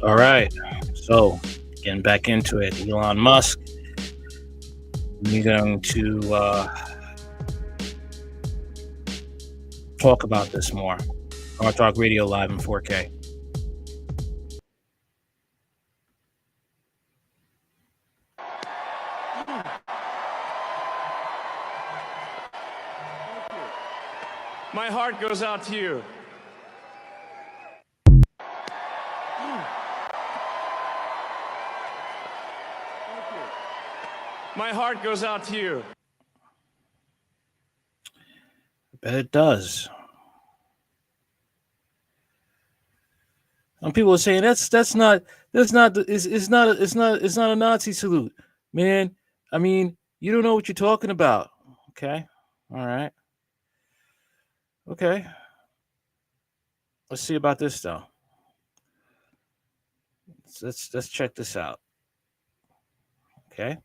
All right. So, getting back into it, Elon Musk. We're going to talk about this more. I want to talk radio live in 4K. My heart goes out to you. My heart goes out to you. I bet it does. Some people are saying it's not a Nazi salute, man. I mean, you don't know what you're talking about. Okay, all right, okay. Let's see about this though. Let's check this out. Okay,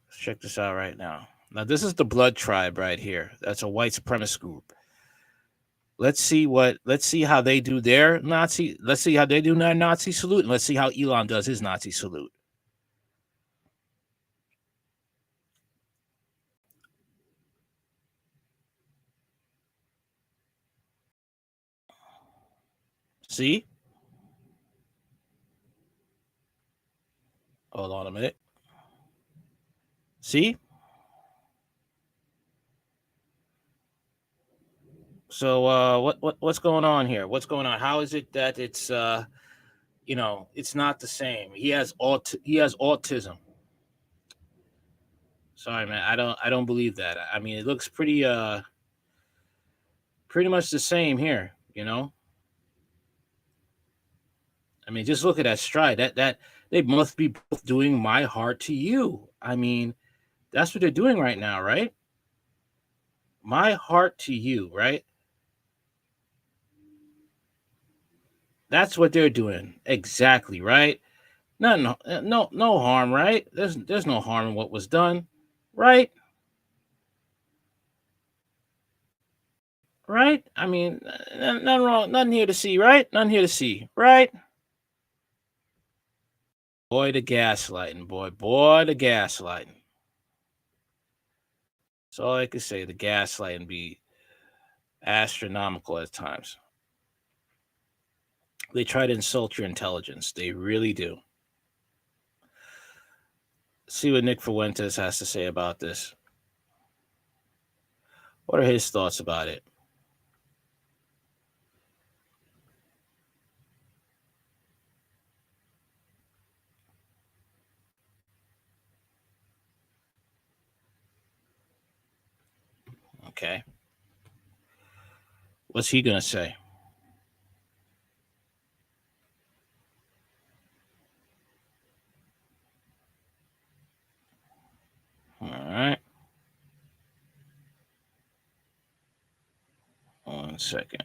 let's check this out right now. Now this is the Blood Tribe right here. That's a white supremacist group. Let's see how they do their Nazi. Let's see how they do their Nazi salute, and let's see how Elon does his Nazi salute. See? Hold on a minute. See? So what's going on here? What's going on? How is it that it's it's not the same? He has autism. Sorry, man. I don't believe that. I mean, it looks pretty much the same here, I mean, just look at that stride. That they must be both doing My Heart to You. I mean, that's what they're doing right now, right? My Heart to You, right? That's what they're doing. Exactly, right? No harm, right? There's no harm in what was done, right? Right? I mean, nothing wrong, nothing here to see, right? Nothing here to see, right? Boy, the gaslighting, boy, the gaslighting. That's all I can say. The gaslighting be astronomical at times. They try to insult your intelligence. They really do. See what Nick Fuentes has to say about this. What are his thoughts about it? Okay. What's he going to say? All right. 1 second.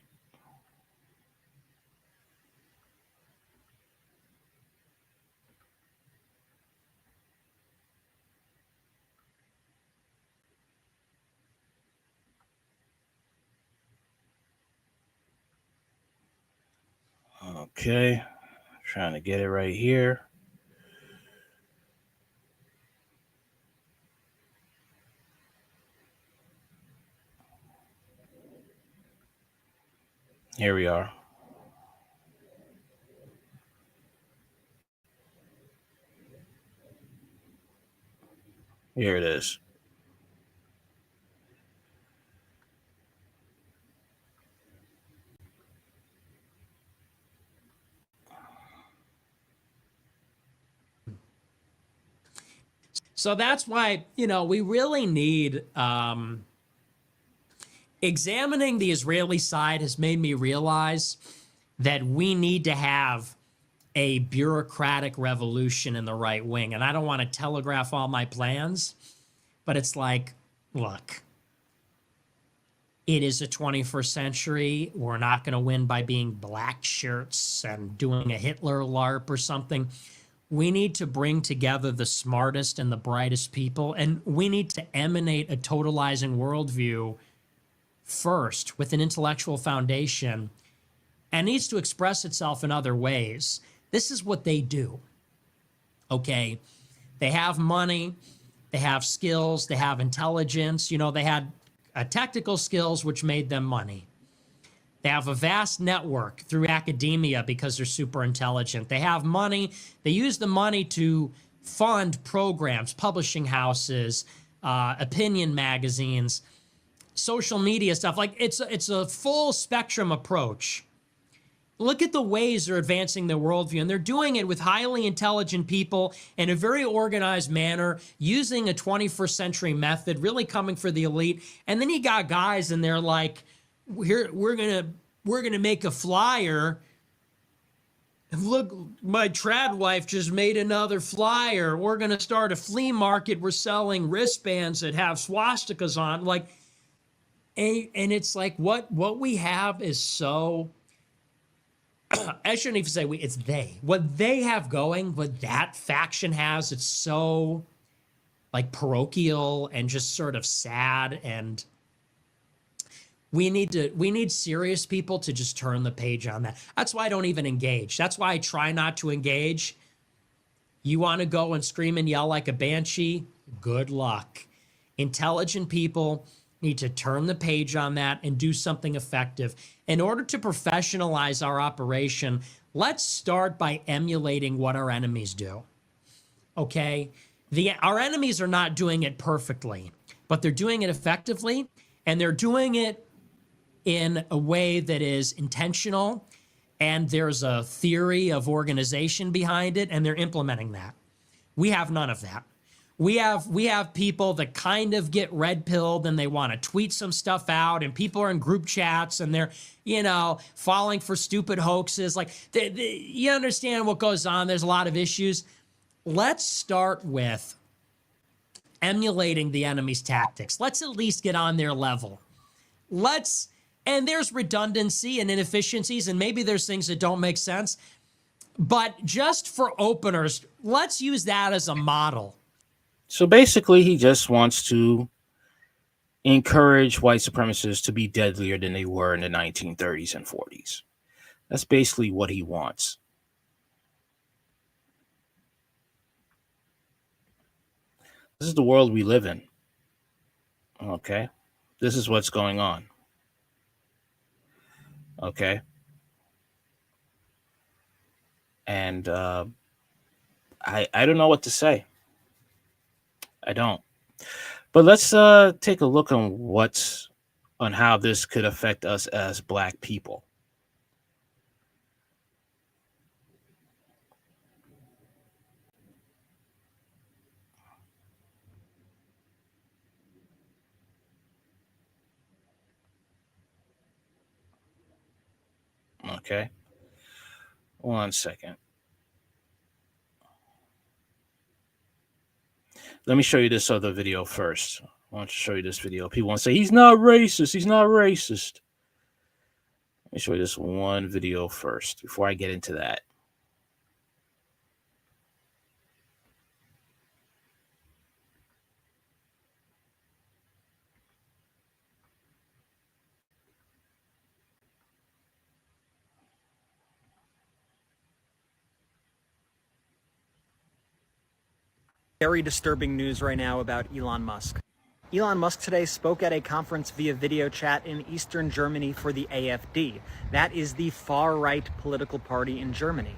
Okay. Trying to get it right here. Here we are. Here it is. So that's why, we really need examining the Israeli side has made me realize that we need to have a bureaucratic revolution in the right wing. And I don't want to telegraph all my plans, but it's like, look, it is the 21st century. We're not going to win by being black shirts and doing a Hitler LARP or something. We need to bring together the smartest and the brightest people, and we need to emanate a totalizing worldview first with an intellectual foundation. and needs to express itself in other ways. This is what they do. Okay? They have money, they have skills, they have intelligence. You know, they had technical skills, which made them money. They have a vast network through academia because they're super intelligent. They have money. They use the money to fund programs, publishing houses, opinion magazines, social media stuff. Like it's a full spectrum approach. Look at the ways they're advancing their worldview, and they're doing it with highly intelligent people in a very organized manner, using a 21st century method, really coming for the elite. And then you got guys and they're like, we're gonna make a flyer. Look, my trad wife just made another flyer. We're gonna start a flea market. We're selling wristbands that have swastikas on. Like, and it's like what we have is so. I shouldn't even say we. It's they. What they have going, what that faction has, it's so like parochial and just sort of sad, and we need serious people to just turn the page on that. That's why I don't even engage. That's why I try not to engage. You want to go and scream and yell like a banshee? Good luck. Intelligent people need to turn the page on that and do something effective. In order to professionalize our operation, let's start by emulating what our enemies do. Okay? Our enemies are not doing it perfectly, but they're doing it effectively, and they're doing it in a way that is intentional, and there's a theory of organization behind it, and they're implementing that. We have none of that. We have people that kind of get red pilled and they want to tweet some stuff out, and people are in group chats and they're, falling for stupid hoaxes. Like, you understand what goes on. There's a lot of issues. Let's start with emulating the enemy's tactics. Let's at least get on their level. And there's redundancy and inefficiencies, and maybe there's things that don't make sense. But just for openers, let's use that as a model. So basically, he just wants to encourage white supremacists to be deadlier than they were in the 1930s and 40s. That's basically what he wants. This is the world we live in. Okay? This is what's going on. Okay? And I don't know what to say. I don't. But let's take a look on how this could affect us as Black people. Okay. 1 second. Let me show you this other video first. I want to show you this video. People want to say, he's not racist. He's not racist. Let me show you this one video first before I get into that. Very disturbing news right now about Elon Musk. Elon Musk today spoke at a conference via video chat in Eastern Germany for the AfD. That is the far-right political party in Germany.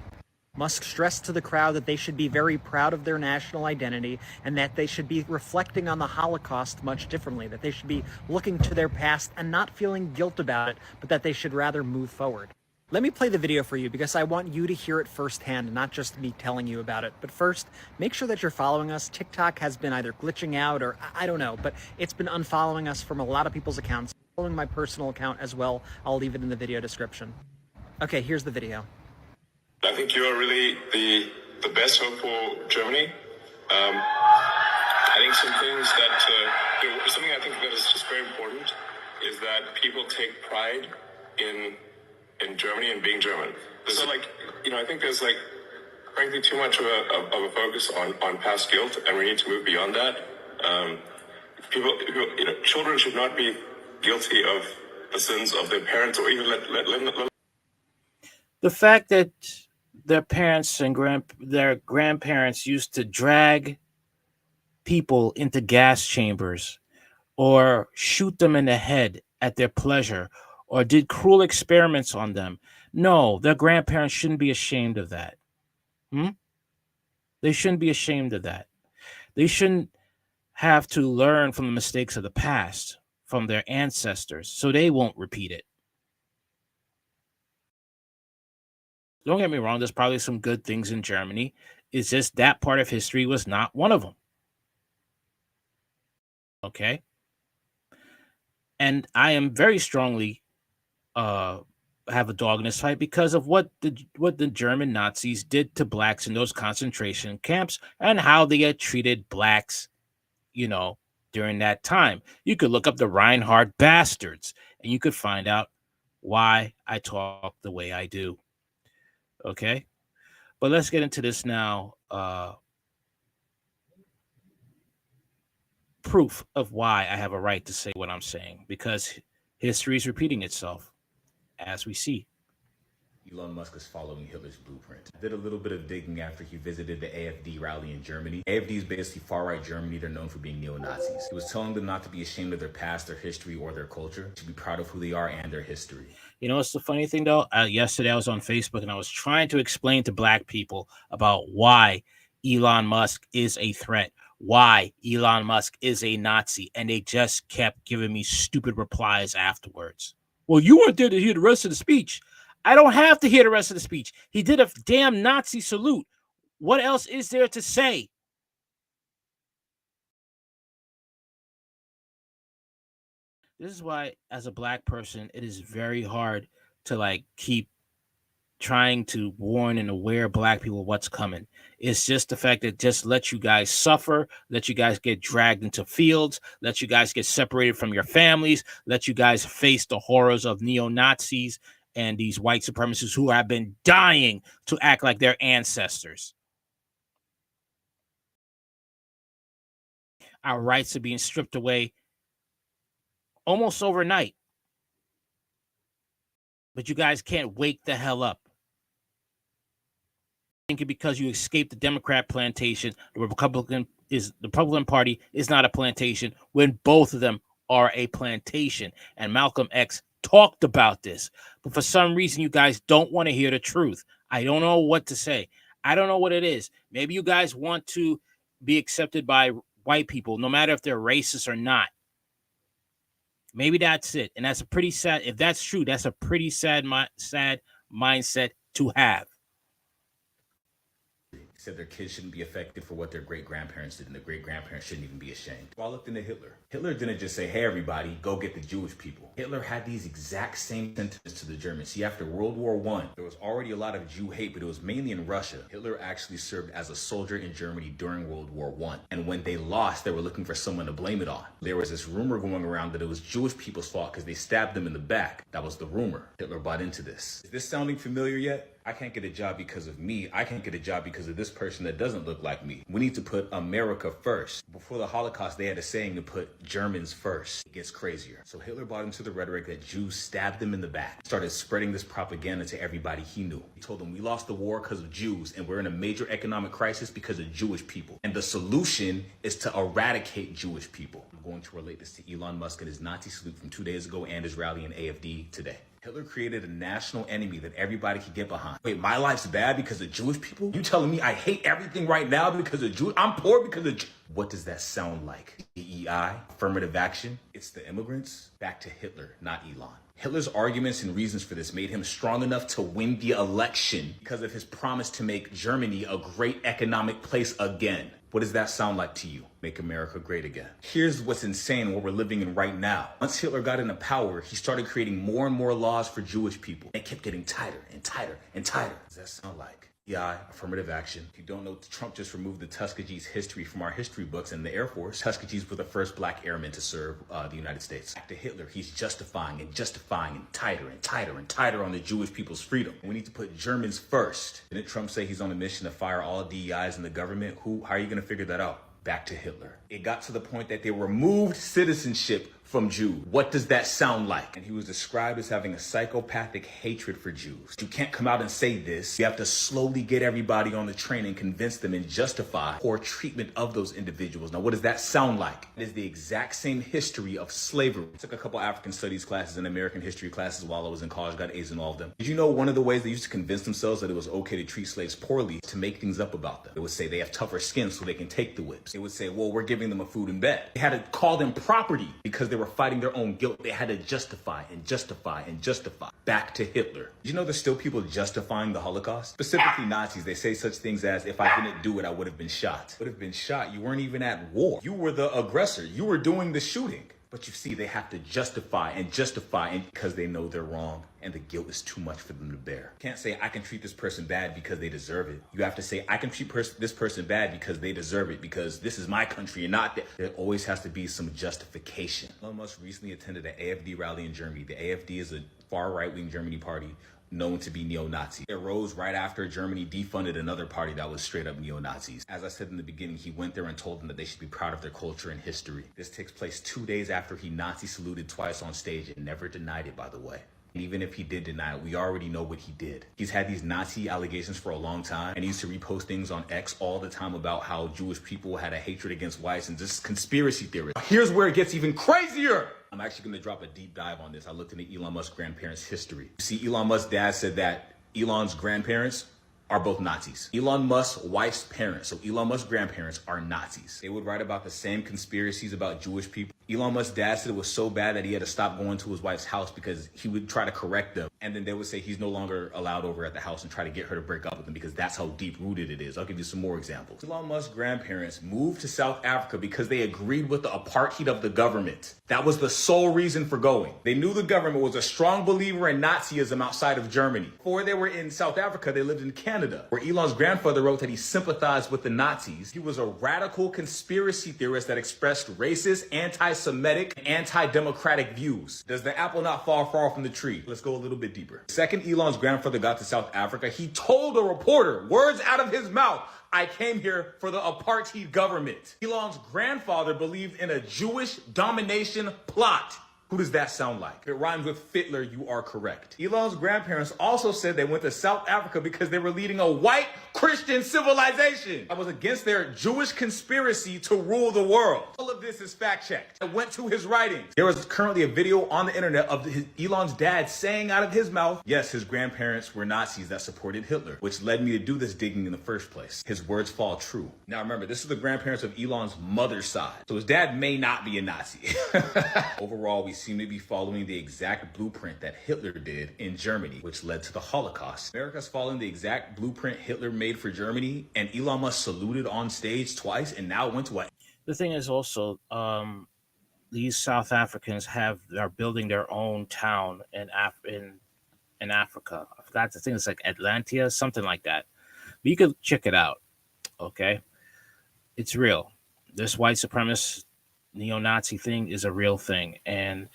Musk stressed to the crowd that they should be very proud of their national identity and that they should be reflecting on the Holocaust much differently, that they should be looking to their past and not feeling guilt about it, but that they should rather move forward. Let me play the video for you because I want you to hear it firsthand, not just me telling you about it. But first, make sure that you're following us. TikTok has been either glitching out or I don't know, but it's been unfollowing us from a lot of people's accounts. Following my personal account as well. I'll leave it in the video description. Okay, here's the video. I think you are really the best hope for Germany. I think some things that, something I think that is just very important is that people take pride in Germany and being German. So I think there's frankly too much of a focus on past guilt, and we need to move beyond that. Children should not be guilty of the sins of their parents, or even let The fact that their parents and their grandparents used to drag people into gas chambers or shoot them in the head at their pleasure or did cruel experiments on them. No, their grandparents shouldn't be ashamed of that. Hmm? They shouldn't be ashamed of that. They shouldn't have to learn from the mistakes of the past, from their ancestors, so they won't repeat it. Don't get me wrong, there's probably some good things in Germany. It's just that part of history was not one of them. Okay? And I am very strongly have a dog in this fight because of what the German Nazis did to blacks in those concentration camps and how they had treated blacks, during that time. You could look up the Reinhardt bastards and you could find out why I talk the way I do. Okay? But let's get into this now. Proof of why I have a right to say what I'm saying, because history is repeating itself, as we see. Elon Musk is following Hitler's blueprint. I did a little bit of digging after he visited the AfD rally in Germany. AfD is basically far-right Germany. They're known for being neo-Nazis. He was telling them not to be ashamed of their past, their history, or their culture. To be proud of who they are and their history. You know what's the funny thing, though? Yesterday I was on Facebook and I was trying to explain to black people about why Elon Musk is a threat, why Elon Musk is a Nazi, and they just kept giving me stupid replies afterwards. Well, you weren't there to hear the rest of the speech. I don't have to hear the rest of the speech. He did a damn Nazi salute. What else is there to say? This is why, as a black person, it is very hard to keep trying to warn and aware black people what's coming. It's just the fact that just let you guys suffer, let you guys get dragged into fields, let you guys get separated from your families, let you guys face the horrors of neo-Nazis and these white supremacists who have been dying to act like their ancestors. Our rights are being stripped away almost overnight. But you guys can't wake the hell up. Thinking because you escaped the Democrat plantation, the Republican Party is not a plantation, when both of them are a plantation. And Malcolm X talked about this. But for some reason, you guys don't want to hear the truth. I don't know what to say. I don't know what it is. Maybe you guys want to be accepted by white people, no matter if they're racist or not. Maybe that's it. And that's a pretty sad, if that's true, that's a pretty sad mindset to have. Said their kids shouldn't be affected for what their great-grandparents did, and their great-grandparents shouldn't even be ashamed. So I looked into Hitler. Hitler didn't just say, hey, everybody, go get the Jewish people. Hitler had these exact same sentiments to the Germans. See, after World War I, there was already a lot of Jew hate, but it was mainly in Russia. Hitler actually served as a soldier in Germany during World War I. And when they lost, they were looking for someone to blame it on. There was this rumor going around that it was Jewish people's fault because they stabbed them in the back. That was the rumor. Hitler bought into this. Is this sounding familiar yet? I can't get a job because of me. I can't get a job because of this person that doesn't look like me. We need to put America first. Before the Holocaust, they had a saying to put Germans first. It gets crazier. So Hitler bought into the rhetoric that Jews stabbed them in the back. Started spreading this propaganda to everybody he knew. He told them we lost the war because of Jews and we're in a major economic crisis because of Jewish people. And the solution is to eradicate Jewish people. I'm going to relate this to Elon Musk and his Nazi salute from 2 days ago and his rally in AfD today. Hitler created a national enemy that everybody could get behind. Wait, my life's bad because of Jewish people? You telling me I hate everything right now because of Jews? I'm poor because of What does that sound like? DEI? Affirmative action? It's the immigrants? Back to Hitler, not Elon. Hitler's arguments and reasons for this made him strong enough to win the election because of his promise to make Germany a great economic place again. What does that sound like to you? Make America great again. Here's what's insane, what we're living in right now. Once Hitler got into power, he started creating more and more laws for Jewish people. They kept getting tighter and tighter and tighter. What does that sound like? Yeah, affirmative action. If you don't know, Trump just removed the Tuskegee's history from our history books in the Air Force. Tuskegees were the first black airmen to serve the United States. Back to Hitler, he's justifying and tighter and tighter and tighter on the Jewish people's freedom. We need to put Germans first. Didn't Trump say he's on a mission to fire all DEIs in the government? How are you going to figure that out? Back to Hitler. It got to the point that they removed citizenship from Jews. What does that sound like? And he was described as having a psychopathic hatred for Jews. You can't come out and say this. You have to slowly get everybody on the train and convince them and justify poor treatment of those individuals. Now, what does that sound like? It is the exact same history of slavery. I took a couple African studies classes and American history classes while I was in college, got A's in all of them. Did you know one of the ways they used to convince themselves that it was okay to treat slaves poorly, to make things up about them? They would say they have tougher skin so they can take the whips. They would say, well, we're giving them a food and bed. They had to call them property because they were fighting their own guilt. They had to justify and justify and justify. Back to Hitler. Did you know there's still people justifying the Holocaust? Specifically Nazis. They say such things as, if I didn't do it, I would have been shot. Would have been shot? You weren't even at war. You were the aggressor. You were doing the shooting. But you see, they have to justify and because they know they're wrong and the guilt is too much for them to bear. You can't say, I can treat this person bad because they deserve it. You have to say, I can treat this person bad because they deserve it, because this is my country and not that. There always has to be some justification. Elon Musk recently attended an AFD rally in Germany. The AFD is a far right-wing Germany party known to be neo-Nazi. It arose right after Germany defunded another party that was straight up neo-Nazis. As I said in the beginning, he went there and told them that they should be proud of their culture and history. This takes place 2 days after he Nazi saluted twice on stage and never denied it, by the way. And even if he did deny it, we already know what he did. He's had these Nazi allegations for a long time, and he used to repost things on X all the time about how Jewish people had a hatred against whites and just conspiracy theorists. Here's where it gets even crazier. I'm actually going to drop a deep dive on this. I looked into Elon Musk's grandparents' history. You see, Elon Musk's dad said that Elon's grandparents are both Nazis. Elon Musk's wife's parents, so Elon Musk's grandparents, are Nazis. They would write about the same conspiracies about Jewish people. Elon Musk's dad said it was so bad that he had to stop going to his wife's house because he would try to correct them. And then they would say he's no longer allowed over at the house and try to get her to break up with him because that's how deep rooted it is. I'll give you some more examples. Elon Musk's grandparents moved to South Africa because they agreed with the apartheid of the government. That was the sole reason for going. They knew the government was a strong believer in Nazism outside of Germany. Before they were in South Africa, they lived in Canada, where Elon's grandfather wrote that he sympathized with the Nazis. He was a radical conspiracy theorist that expressed racist, anti-Semitic, and anti-democratic views. Does the apple not fall far from the tree? Let's go a little bit deeper. The second Elon's grandfather got to South Africa, he told a reporter, words out of his mouth, I came here for the apartheid government. Elon's grandfather believed in a Jewish domination plot. Who does that sound like? If it rhymes with Fitler, you are correct. Elon's grandparents also said they went to South Africa because they were leading a white Christian civilization that was against their Jewish conspiracy to rule the world. All of this is fact-checked. I went to his writings. There is currently a video on the internet of Elon's dad saying out of his mouth, yes, his grandparents were Nazis that supported Hitler, which led me to do this digging in the first place. His words fall true. Now remember, this is the grandparents of Elon's mother's side, so his dad may not be a Nazi. Overall, we seem to be following the exact blueprint that Hitler did in Germany, which led to the Holocaust. America's following the exact blueprint Hitler made for Germany, and Elon Musk saluted on stage twice, and now went to a... The thing is also, these South Africans are building their own town in Africa. I forgot the thing. It's like Atlantia, something like that. But you could check it out. Okay, it's real. This white supremacist neo-Nazi thing is a real thing, and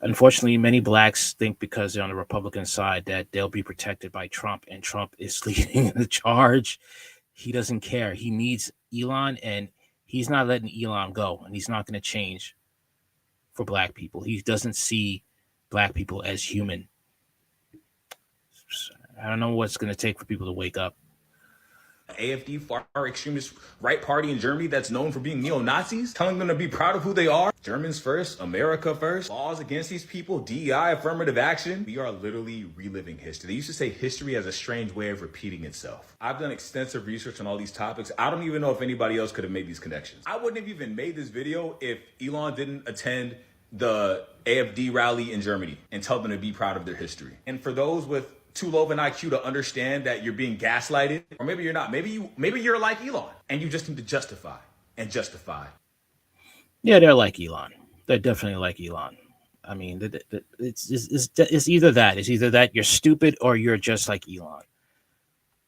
unfortunately many blacks think because they're on the Republican side that they'll be protected by Trump, and Trump is leading the charge. He doesn't care. He needs Elon, and he's not letting Elon go, and he's not going to change for black people. He doesn't see black people as human. I don't know what's going to take for people to wake up. AFD, far extremist right party in Germany that's known for being neo-Nazis, telling them to be proud of who they are. Germans first, America first, laws against these people, DEI, affirmative action. We are literally reliving history. They used to say history has a strange way of repeating itself. I've done extensive research on all these topics. I don't even know if anybody else could have made these connections. I wouldn't have even made this video if Elon didn't attend the AFD rally in Germany and tell them to be proud of their history. And for those with too low of an IQ to understand that you're being gaslighted, or maybe you're not. Maybe you're like Elon, and you just need to justify and justify. Yeah, they're like Elon. They're definitely like Elon. I mean, it's either that. It's either that you're stupid or you're just like Elon.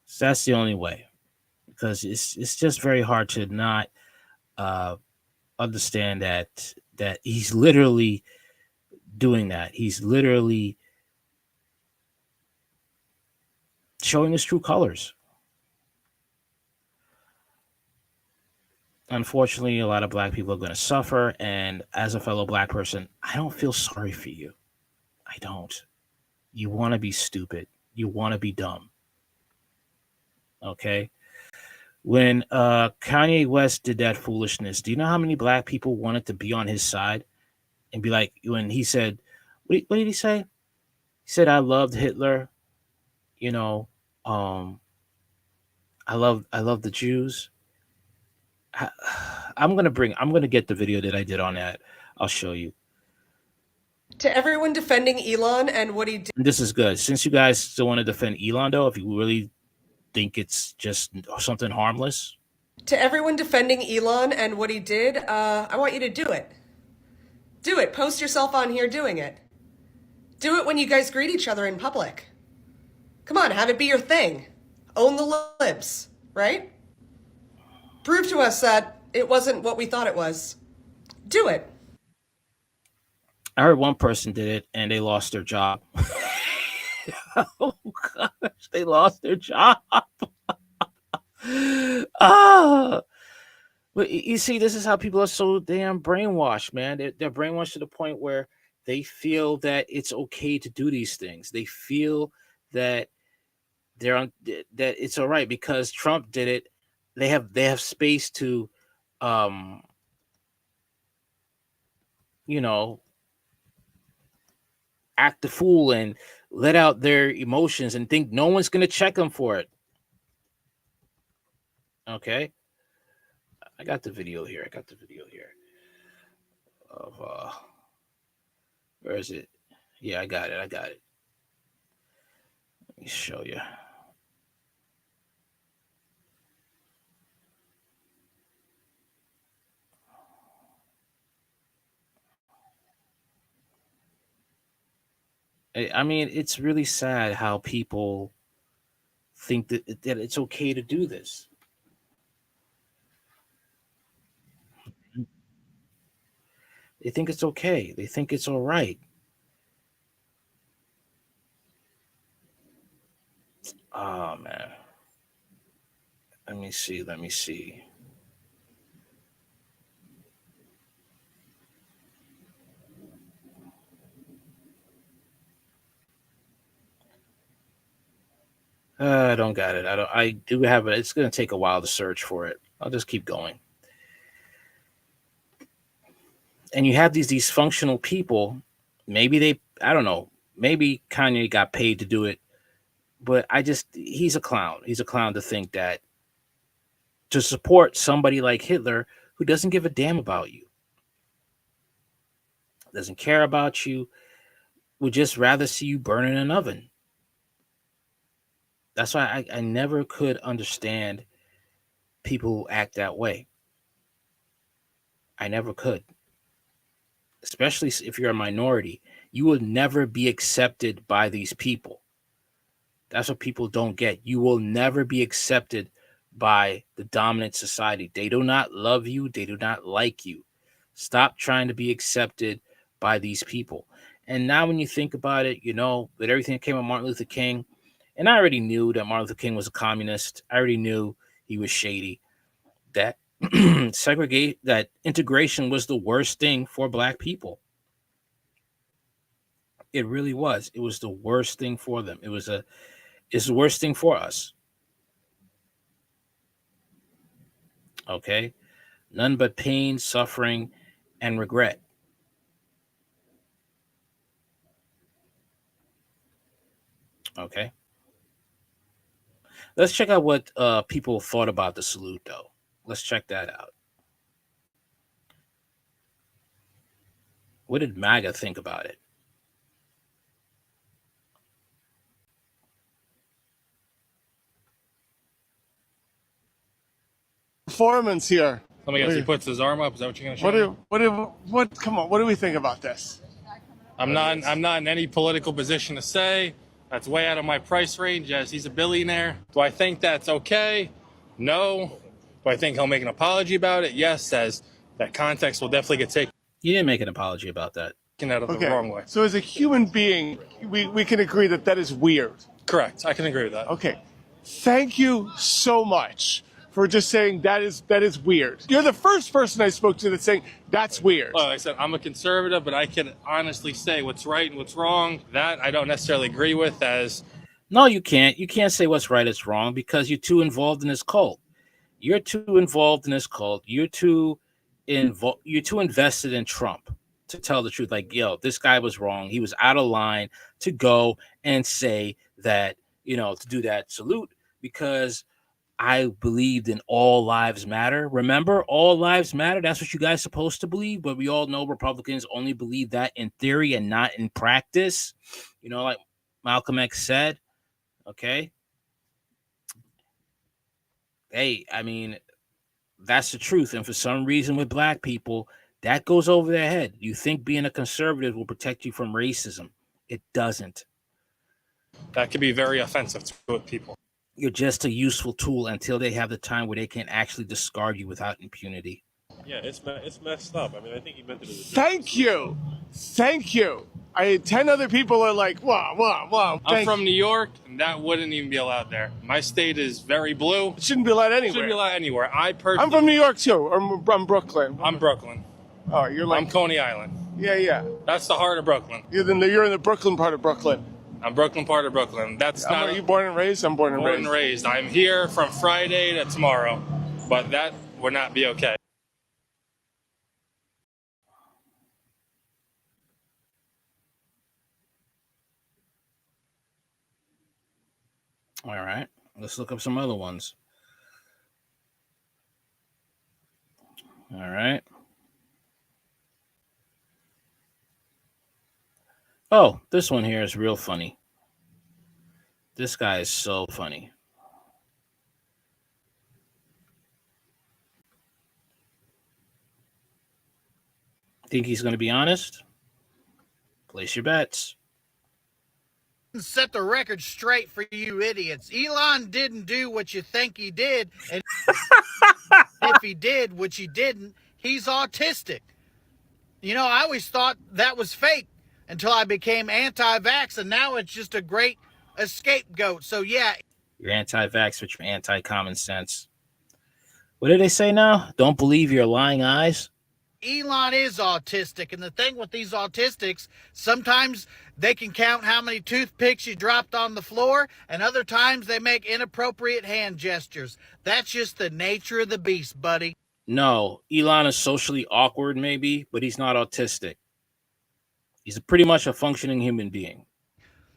So that's the only way, because it's just very hard to not understand that he's literally doing that. He's literally showing his true colors. Unfortunately, a lot of black people are going to suffer. And as a fellow black person, I don't feel sorry for you. I don't. You want to be stupid. You want to be dumb. Okay. When Kanye West did that foolishness, do you know how many black people wanted to be on his side and be like, when he said, what did he say? He said, I loved Hitler. You know, I love the Jews. I'm gonna get the video that I did on that. I'll show you. To everyone defending Elon and what he did. And this is good. Since you guys still want to defend Elon, though, if you really think it's just something harmless. To everyone defending Elon and what he did, I want you to do it. Do it. Post yourself on here doing it. Do it when you guys greet each other in public. Come on, have it be your thing. Own the libs, right? Prove to us that it wasn't what we thought it was. Do it. I heard one person did it and they lost their job. Oh gosh, they lost their job. But you see, this is how people are so damn brainwashed, man. They're brainwashed to the point where they feel that it's okay to do these things. They feel that that it's all right because Trump did it. They have space to, you know, act the fool and let out their emotions and think no one's going to check them for it. Okay. I got the video here. Of where is it? Yeah, I got it. Let me show you. I mean, it's really sad how people think that it's okay to do this. They think it's okay. They think it's all right. Oh man. Let me see. I don't got it. I do have it. It's going to take a while to search for it. I'll just keep going. And you have these dysfunctional people. Maybe I don't know. Maybe Kanye got paid to do it, but he's a clown. He's a clown to think that to support somebody like Hitler who doesn't give a damn about you, doesn't care about you, would just rather see you burn in an oven. That's why I never could understand people who act that way. I never could. Especially if you're a minority. You will never be accepted by these people. That's what people don't get. You will never be accepted by the dominant society. They do not love you. They do not like you. Stop trying to be accepted by these people. And now when you think about it, you know, with everything that came with Martin Luther King, and I already knew that Martin Luther King was a communist. I already knew he was shady. That that integration was the worst thing for black people. It really was. It was the worst thing for them. It's the worst thing for us. Okay? None but pain, suffering, and regret. Okay? Let's check out what people thought about the salute, though. Let's check that out. What did MAGA think about it? Performance here. Let me guess, he puts his arm up. Is that what you're going to show? Come on, what do we think about this? I'm not in any political position to say. That's way out of my price range, as he's a billionaire. Do I think that's okay? No. Do I think he'll make an apology about it? Yes, as that context will definitely get taken He didn't make an apology about that. out of the wrong way. So as a human being, we can agree that is weird. Correct. I can agree with that. Okay. Thank you so much for just saying that is weird. You're the first person I spoke to that's saying that's weird. Well, like I said, I'm a conservative, but I can honestly say what's right and what's wrong. That I don't necessarily agree with. As No, you can't. You can't say what's right, it's wrong, because you're too involved in this cult. You're too involved in this cult. You're too invested in Trump to tell the truth. Like, yo, this guy was wrong. He was out of line to go and say that, to do that salute, because I believed in all lives matter. Remember, all lives matter. That's what you guys are supposed to believe. But we all know Republicans only believe that in theory and not in practice. Like Malcolm X said, okay. Hey, I mean, that's the truth. And for some reason with black people, that goes over their head. You think being a conservative will protect you from racism. It doesn't. that could be very offensive to people. You're just a useful tool until they have the time where they can actually discard you without impunity. Yeah, it's messed up. I mean, I think he meant it as a joke. Thank you. 10 other people are like, wow. I'm from New York, and that wouldn't even be allowed there. My state is very blue. It shouldn't be allowed anywhere. Shouldn't be allowed anywhere. I'm from New York too. I'm Brooklyn. I'm Brooklyn. Oh, you're like. I'm Coney Island. Yeah. That's the heart of Brooklyn. You're in the Brooklyn part of Brooklyn. I'm Brooklyn part of Brooklyn. That's not. Are you born and raised? I'm born and raised. I'm here from Friday to tomorrow, but that would not be okay. All right. Let's look up some other ones. All right. Oh, this one here is real funny. This guy is so funny. Think he's going to be honest? Place your bets. Set the record straight for you idiots. Elon didn't do what you think he did, and if he did, which he didn't, he's autistic. I always thought that was fake until I became anti-vax, and now it's just a great scapegoat. So yeah. You're anti-vax, but you're anti-common sense. What did they say now? Don't believe your lying eyes? Elon is autistic, and the thing with these autistics, sometimes they can count how many toothpicks you dropped on the floor, and other times they make inappropriate hand gestures. That's just the nature of the beast, buddy. No, Elon is socially awkward maybe, but he's not autistic. He's pretty much a functioning human being.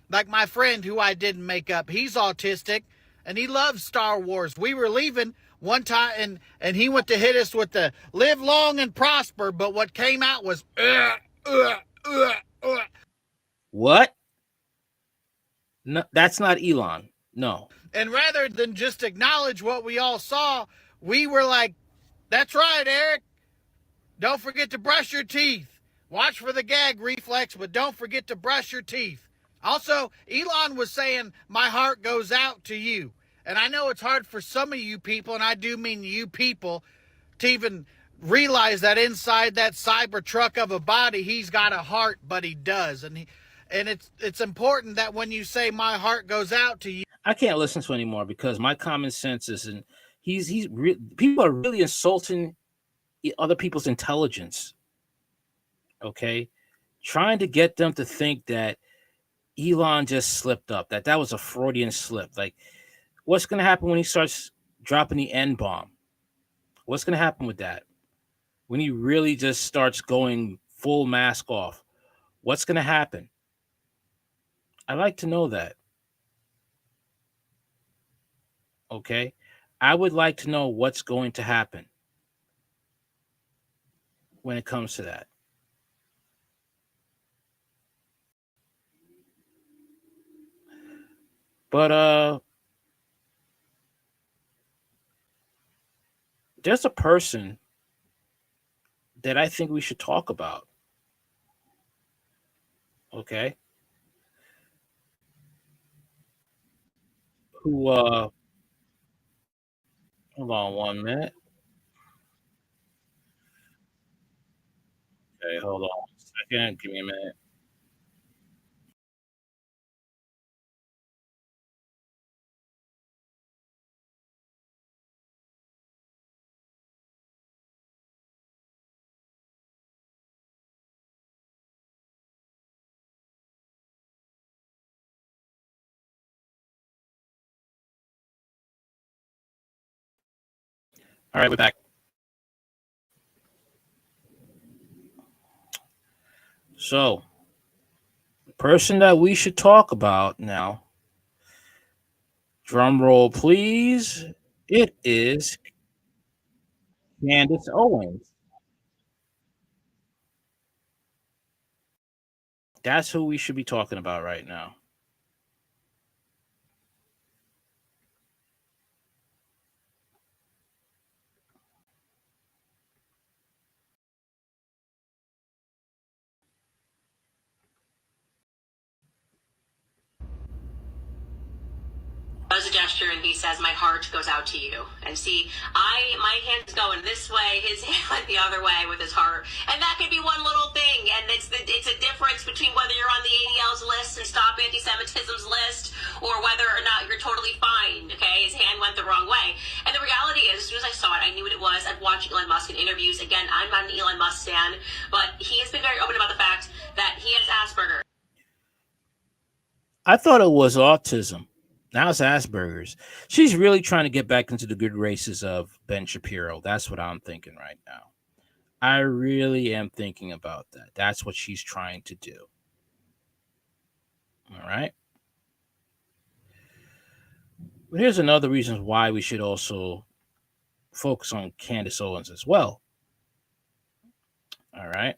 Like my friend who I didn't make up, he's autistic, and he loves Star Wars. We were leaving one time, and he went to hit us with the live long and prosper, but what came out was What? No, that's not Elon. No. And rather than just acknowledge what we all saw, we were like, that's right, Eric. Don't forget to brush your teeth. Watch for the gag reflex, but don't forget to brush your teeth. Also, Elon was saying, my heart goes out to you. And I know it's hard for some of you people, and I do mean you people, to even realize that inside that Cybertruck of a body, he's got a heart, but he does. And it's important that when you say my heart goes out to you. I can't listen to anymore because my common sense isn't. People are really insulting other people's intelligence. Okay, trying to get them to think that Elon just slipped up, that was a Freudian slip. Like, what's going to happen when he starts dropping the N-bomb? What's going to happen with that? When he really just starts going full mask off, what's going to happen? I'd like to know that. Okay? I would like to know what's going to happen when it comes to that. But there's a person that I think we should talk about. Okay? Who hold on 1 minute. Okay, hold on 1 second. Give me a minute. All right, we're back. So, the person that we should talk about now, drum roll please, it is Candace Owens. That's who we should be talking about right now. Does a gesture and he says, "My heart goes out to you." And see, my hand's going this way, his hand went the other way with his heart, and that could be one little thing. And it's a difference between whether you're on the ADL's list and Stop Anti-Semitism's list, or whether or not you're totally fine. Okay, his hand went the wrong way, and the reality is, as soon as I saw it, I knew what it was. I've watched Elon Musk in interviews. Again, I'm not an Elon Musk stan, but he has been very open about the fact that he has Asperger's. I thought it was autism. Now it's Asperger's. She's really trying to get back into the good graces of Ben Shapiro. That's what I'm thinking right now. I really am thinking about that. That's what she's trying to do. All right. But here's another reason why we should also focus on Candace Owens as well. All right.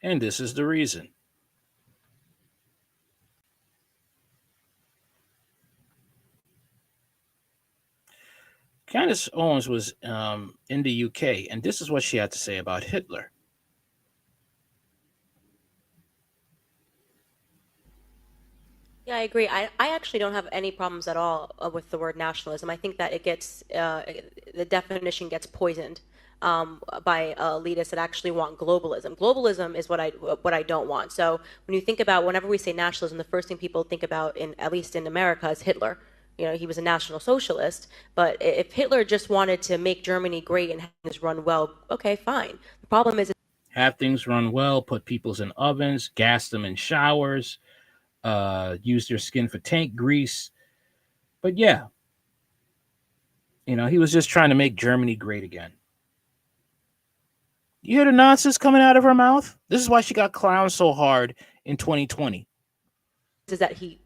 And this is the reason. Candace Owens was in the UK, and this is what she had to say about Hitler. Yeah, I agree. I actually don't have any problems at all with the word nationalism. I think that it gets the definition gets poisoned by elitists that actually want globalism. Globalism is what I don't want. So when you think about, whenever we say nationalism, the first thing people think about, at least in America, is Hitler. You know, he was a National Socialist, but if Hitler just wanted to make Germany great and have things run well, okay, fine. The problem is, have things run well, put peoples in ovens, gas them in showers, use their skin for tank grease. But yeah, you know, he was just trying to make Germany great again. You hear the nonsense coming out of her mouth? This is why she got clowned so hard in 2020. is that he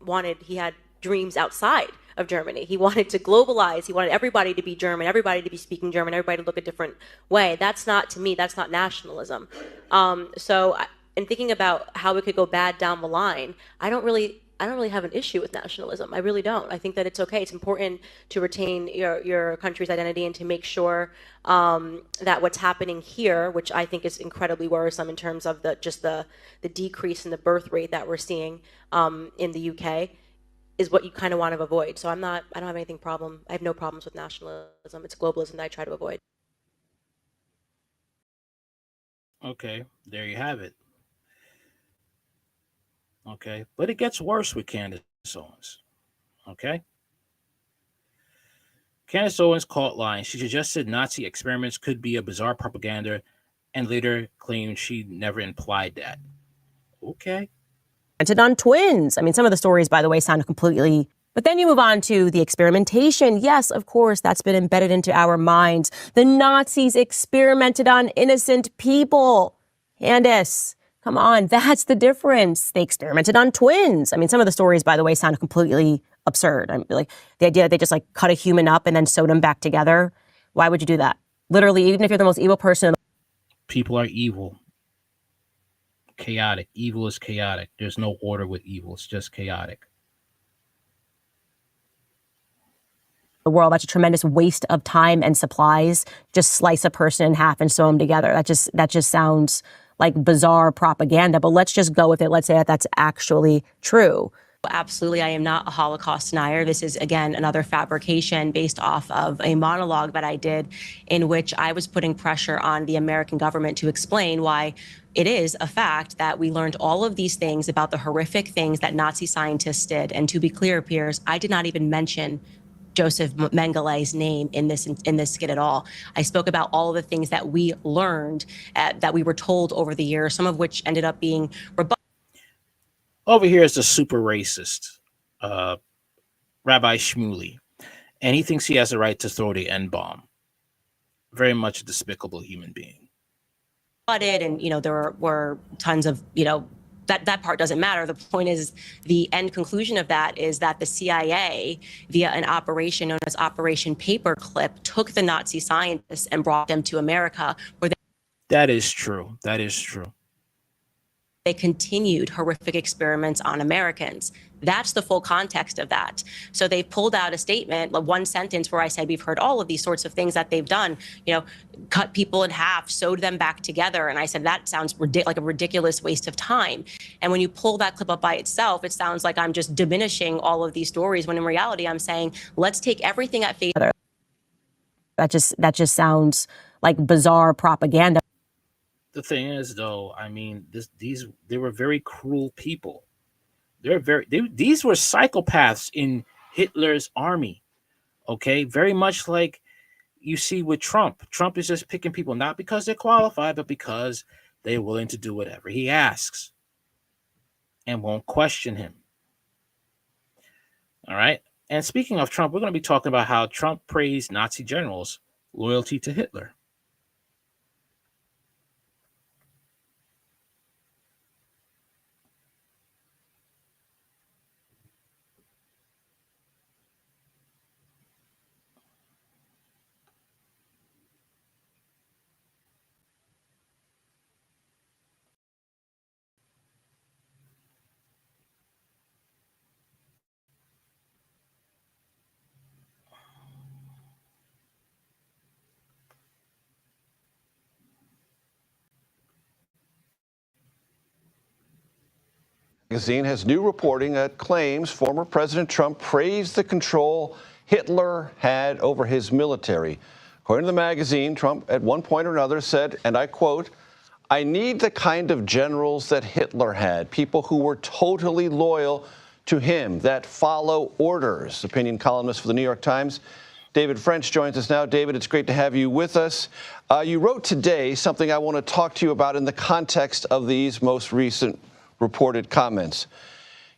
had dreams outside of Germany. He wanted to globalize. He wanted everybody to be German, everybody to be speaking German, everybody to look a different way. That's not, to me, that's not nationalism. So in thinking about how it could go bad down the line, I don't really have an issue with nationalism. I really don't. I think that it's okay. It's important to retain your country's identity and to make sure that what's happening here, which I think is incredibly worrisome in terms of the decrease in the birth rate that we're seeing in the UK, is what you kind of want to avoid. So I don't have anything I have no problems with nationalism. It's globalism that I try to avoid. Okay, there you have it. Okay, but it gets worse with Candace Owens. Okay, Candace Owens caught lying. She suggested Nazi experiments could be a bizarre propaganda, and later claimed she never implied that. Okay. On twins. I mean, some of the stories, by the way, sound completely. But then you move on to the experimentation. Yes, of course, that's been embedded into our minds. The Nazis experimented on innocent people. Candace, come on, that's the difference. They experimented on twins. I mean, some of the stories, by the way, sound completely absurd. I mean, like the idea that they just like cut a human up and then sewed them back together. Why would you do that? Literally, even if you're the most evil person. People are evil. Chaotic. Evil is chaotic. There's no order with evil. It's just chaotic. The world, that's a tremendous waste of time and supplies. Just slice a person in half and sew them together. That just sounds like bizarre propaganda, but let's just go with it. Let's say that that's actually true. Absolutely, I am not a Holocaust denier. This is, again, another fabrication based off of a monologue that I did in which I was putting pressure on the American government to explain why it is a fact that we learned all of these things about the horrific things that Nazi scientists did. And to be clear, Piers, I did not even mention Joseph Mengelé's name in this skit at all. I spoke about all of the things that we learned, that we were told over the years, some of which ended up being rebutted. Over here is the super racist, Rabbi Shmuley, and he thinks he has the right to throw the N-bomb. Very much a despicable human being. And, there were tons of, that part doesn't matter. The point is, the end conclusion of that is that the CIA, via an operation known as Operation Paperclip, took the Nazi scientists and brought them to America, where That is true. That is true. They continued horrific experiments on Americans. That's the full context of that. So they pulled out a statement, like one sentence where I said, we've heard all of these sorts of things that they've done, cut people in half, sewed them back together. And I said, that sounds like a ridiculous waste of time. And when you pull that clip up by itself, it sounds like I'm just diminishing all of these stories, when in reality, I'm saying, let's take everything at face. That just sounds like bizarre propaganda. The thing is, though, I mean, they were very cruel people. These were psychopaths in Hitler's army. Okay, very much like you see with Trump. Trump is just picking people not because they're qualified, but because they're willing to do whatever he asks and won't question him. All right. And speaking of Trump, we're going to be talking about how Trump praised Nazi generals' loyalty to Hitler. Magazine has new reporting that claims former President Trump praised the control Hitler had over his military. According to the magazine, Trump at one point or another said, and I quote, "I need the kind of generals that Hitler had, people who were totally loyal to him, that follow orders." Opinion columnist for the New York Times, David French, joins us now. David, it's great to have you with us. You wrote today something I want to talk to you about in the context of these most recent reported comments.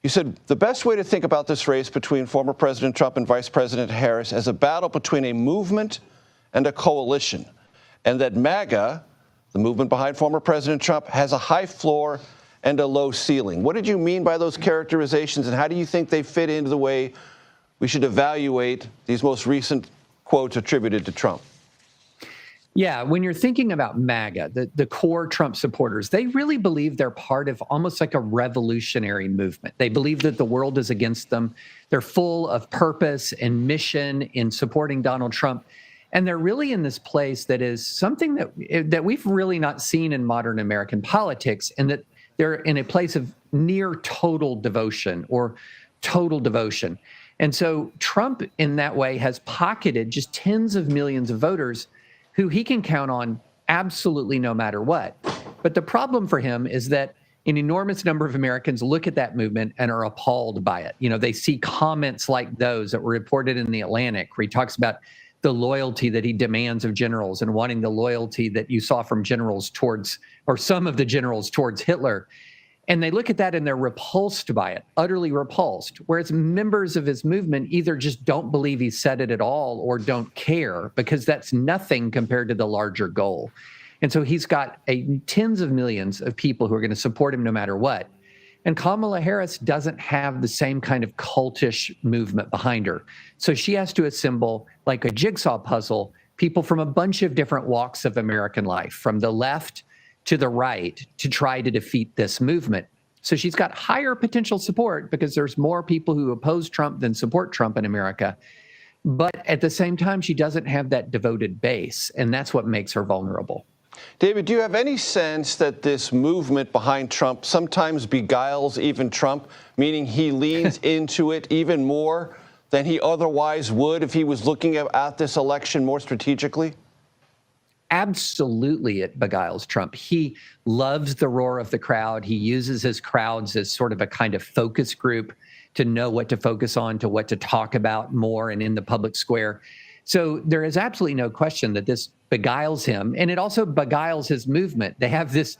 You said the best way to think about this race between former President Trump and Vice President Harris as a battle between a movement and a coalition, and that MAGA, the movement behind former President Trump, has a high floor and a low ceiling. What did you mean by those characterizations, and how do you think they fit into the way we should evaluate these most recent quotes attributed to Trump? Yeah, when you're thinking about MAGA, the core Trump supporters, they really believe they're part of almost like a revolutionary movement. They believe that the world is against them. They're full of purpose and mission in supporting Donald Trump. And they're really in this place that is something that we've really not seen in modern American politics, and that they're in a place of near total devotion or total devotion. And so Trump, in that way, has pocketed just tens of millions of voters who he can count on absolutely no matter what. But the problem for him is that an enormous number of Americans look at that movement and are appalled by it. They see comments like those that were reported in The Atlantic, where he talks about the loyalty that he demands of generals and wanting the loyalty that you saw from generals towards, or some of the generals towards Hitler. And they look at that and they're repulsed by it, utterly repulsed. Whereas members of his movement either just don't believe he said it at all or don't care, because that's nothing compared to the larger goal. And so he's got tens of millions of people who are going to support him no matter what. And Kamala Harris doesn't have the same kind of cultish movement behind her. So she has to assemble, like a jigsaw puzzle, people from a bunch of different walks of American life, from the left to the right, to try to defeat this movement. So she's got higher potential support because there's more people who oppose Trump than support Trump in America. But at the same time, she doesn't have that devoted base, and that's what makes her vulnerable. David, do you have any sense that this movement behind Trump sometimes beguiles even Trump, meaning he leans into it even more than he otherwise would if he was looking at this election more strategically? Absolutely, it beguiles Trump. He loves the roar of the crowd. He uses his crowds as sort of a kind of focus group to know what to focus on, to what to talk about more and in the public square. So there is absolutely no question that this beguiles him, and it also beguiles his movement. They have this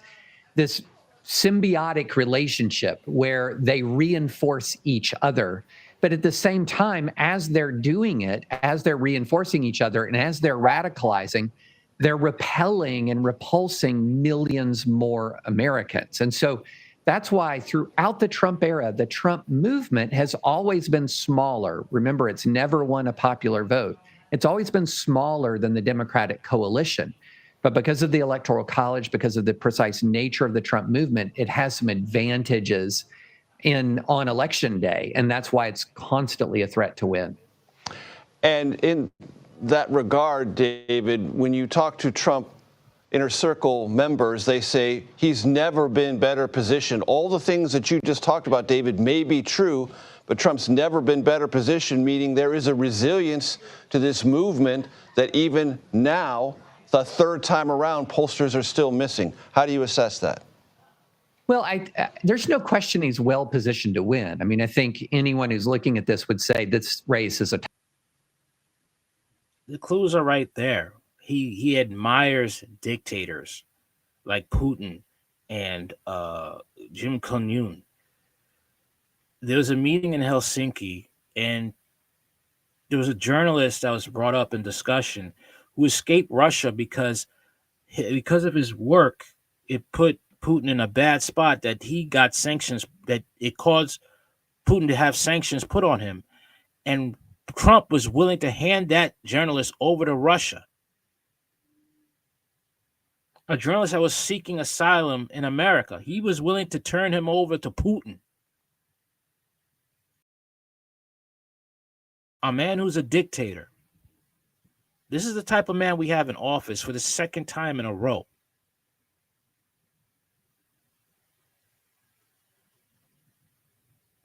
symbiotic relationship where they reinforce each other. But at the same time, as they're doing it, as they're reinforcing each other, and as they're radicalizing, they're repelling and repulsing millions more Americans. And so that's why throughout the Trump era, the Trump movement has always been smaller. Remember, it's never won a popular vote. It's always been smaller than the Democratic coalition. But because of the Electoral College, because of the precise nature of the Trump movement, it has some advantages on election day. And that's why it's constantly a threat to win. And in that regard, David, when you talk to Trump inner circle members, they say he's never been better positioned. All the things that you just talked about, David, may be true, but Trump's never been better positioned, meaning there is a resilience to this movement that even now, the third time around, pollsters are still missing. How do you assess that? Well, there's no question he's well positioned to win. I mean, I think anyone who's looking at this would say this race is The clues are right there. He admires dictators like Putin and Kim Jong-un. There was a meeting in Helsinki, and there was a journalist that was brought up in discussion who escaped Russia because of his work. It put Putin in a bad spot that he got sanctions, that it caused Putin to have sanctions put on him. And Trump was willing to hand that journalist over to Russia. A journalist that was seeking asylum in America. He was willing to turn him over to Putin. A man who's a dictator. This is the type of man we have in office for the second time in a row.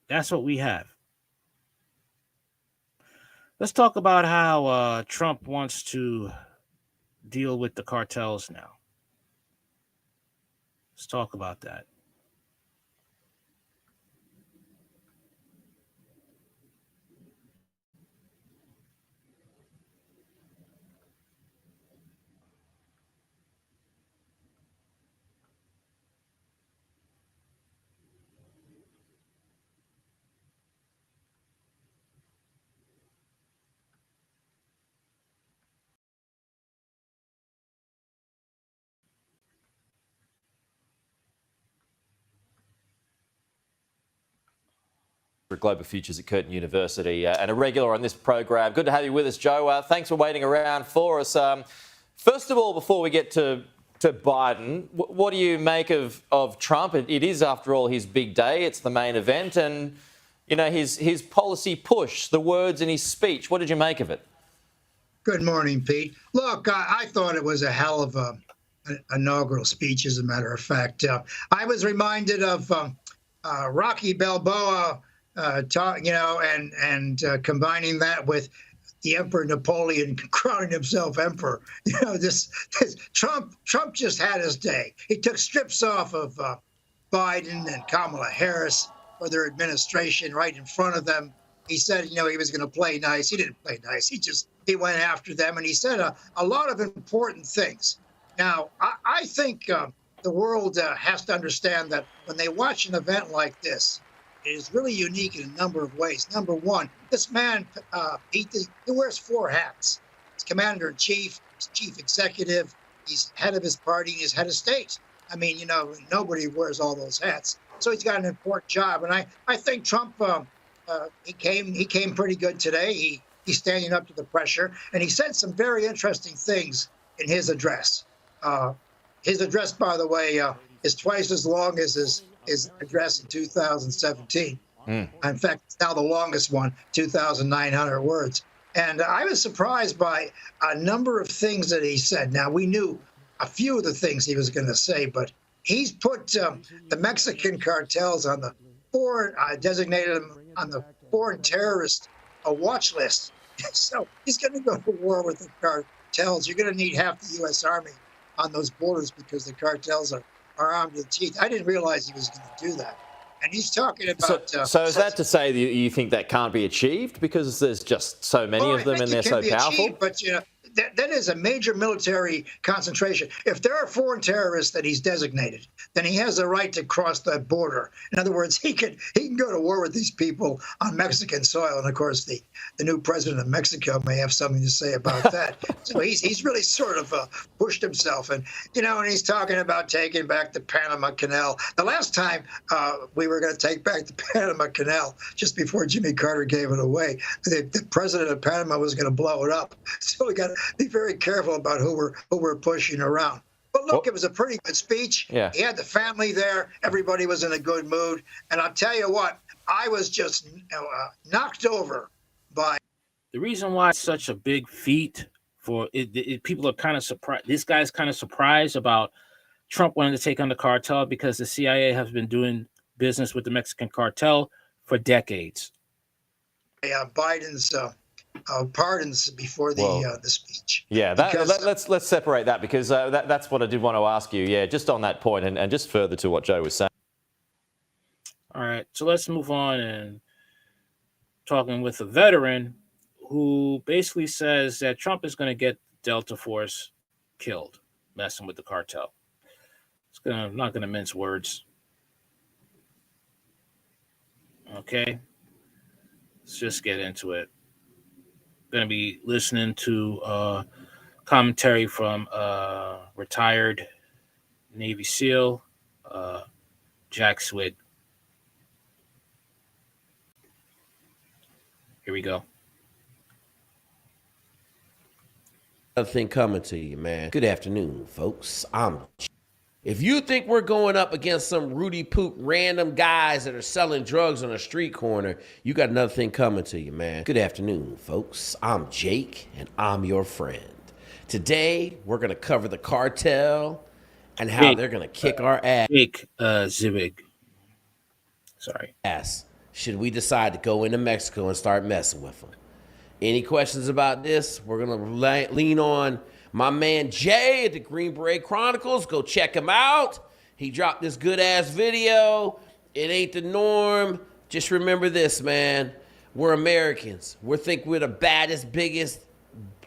That's what we have. Let's talk about how Trump wants to deal with the cartels now. Let's talk about that. For Global Futures at Curtin University and a regular on this program. Good to have you with us, Joe. Thanks for waiting around for us. First of all, before we get to Biden, what do you make of Trump? It is, after all, his big day. It's the main event. And, you know, his policy push, the words in his speech. What did you make of it? Good morning, Pete. Look, I thought it was a hell of an inaugural speech, as a matter of fact. I was reminded of Rocky Balboa, and combining that with the Emperor Napoleon crowning himself emperor. You know, this Trump just had his day. He took strips off of Biden and Kamala Harris for their administration right in front of them. He said, he was going to play nice. He didn't play nice. He went after them, and he said a lot of important things. Now, I think the world has to understand that when they watch an event like this, it is really unique in a number of ways. Number one, this man, he wears 4 hats. He's commander-in-chief, he's chief executive, he's head of his party, he's head of state. I mean, nobody wears all those hats. So he's got an important job. And I think Trump, he came pretty good today. He's standing up to the pressure. And he said some very interesting things in his address. His address, by the way, is twice as long as his address in 2017. In fact, it's now the longest one, 2,900 words. And I was surprised by a number of things that he said. Now, we knew a few of the things he was going to say, but he's put the Mexican cartels on the foreign, designated them on the foreign terrorist watch list. So he's going to go to war with the cartels. You're going to need half the U.S. Army on those borders because the cartels are armed to the teeth. I didn't realize he was going to do that. And he's talking about. So is that to say that you think that can't be achieved because there's just so many of them and they're so powerful? Achieved, but that is a major military concentration. If there are foreign terrorists that he's designated, then he has the right to cross that border. In other words, he can go to war with these people on Mexican soil. And of course, the new president of Mexico may have something to say about that. So he's really sort of pushed himself, and and he's talking about taking back the Panama Canal. The last time we were going to take back the Panama Canal, just before Jimmy Carter gave it away, the president of Panama was going to blow it up. So we got to be very careful about who we're pushing around. But look, it was a pretty good speech. Yeah. He had the family there. Everybody was in a good mood. And I'll tell you what, I was just knocked over by. The reason why it's such a big feat for it, people are kind of surprised. This guy's kind of surprised about Trump wanting to take on the cartel because the CIA has been doing business with the Mexican cartel for decades. Biden's pardons before the speech. Yeah, let's separate that because that's what I did want to ask you. Yeah, just on that point and just further to what Joe was saying. All right, so let's move on and talking with a veteran who basically says that Trump is going to get Delta Force killed, messing with the cartel. I'm not going to mince words. Okay, let's just get into it. Going to be listening to commentary from retired Navy SEAL Jack Swig. Here we go. Nothing coming to you, man. Good afternoon, folks. If you think we're going up against some Rudy Poop random guys that are selling drugs on a street corner, you got another thing coming to you, man. Good afternoon, folks. I'm Jake, and I'm your friend. Today, we're going to cover the cartel and how they're going to kick our ass. Jake Zivig. Sorry. Ass. Should we decide to go into Mexico and start messing with them? Any questions about this? We're going to lean on my man Jay at the Green Beret Chronicles. Go check him out. He dropped this good-ass video. It ain't the norm. Just remember this, man. We're Americans. We think we're the baddest, biggest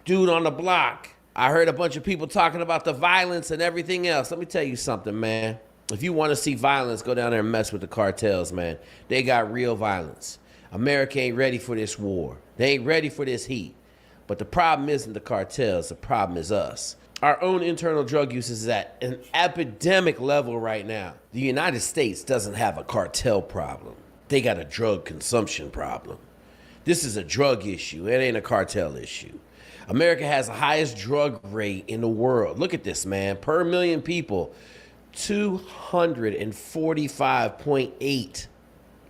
dude on the block. I heard a bunch of people talking about the violence and everything else. Let me tell you something, man. If you want to see violence, go down there and mess with the cartels, man. They got real violence. America ain't ready for this war. They ain't ready for this heat. But the problem isn't the cartels, the problem is us. Our own internal drug use is at an epidemic level right now. The United States doesn't have a cartel problem. They got a drug consumption problem. This is a drug issue, it ain't a cartel issue. America has the highest drug rate in the world. Look at this, man. Per million people, 245.8.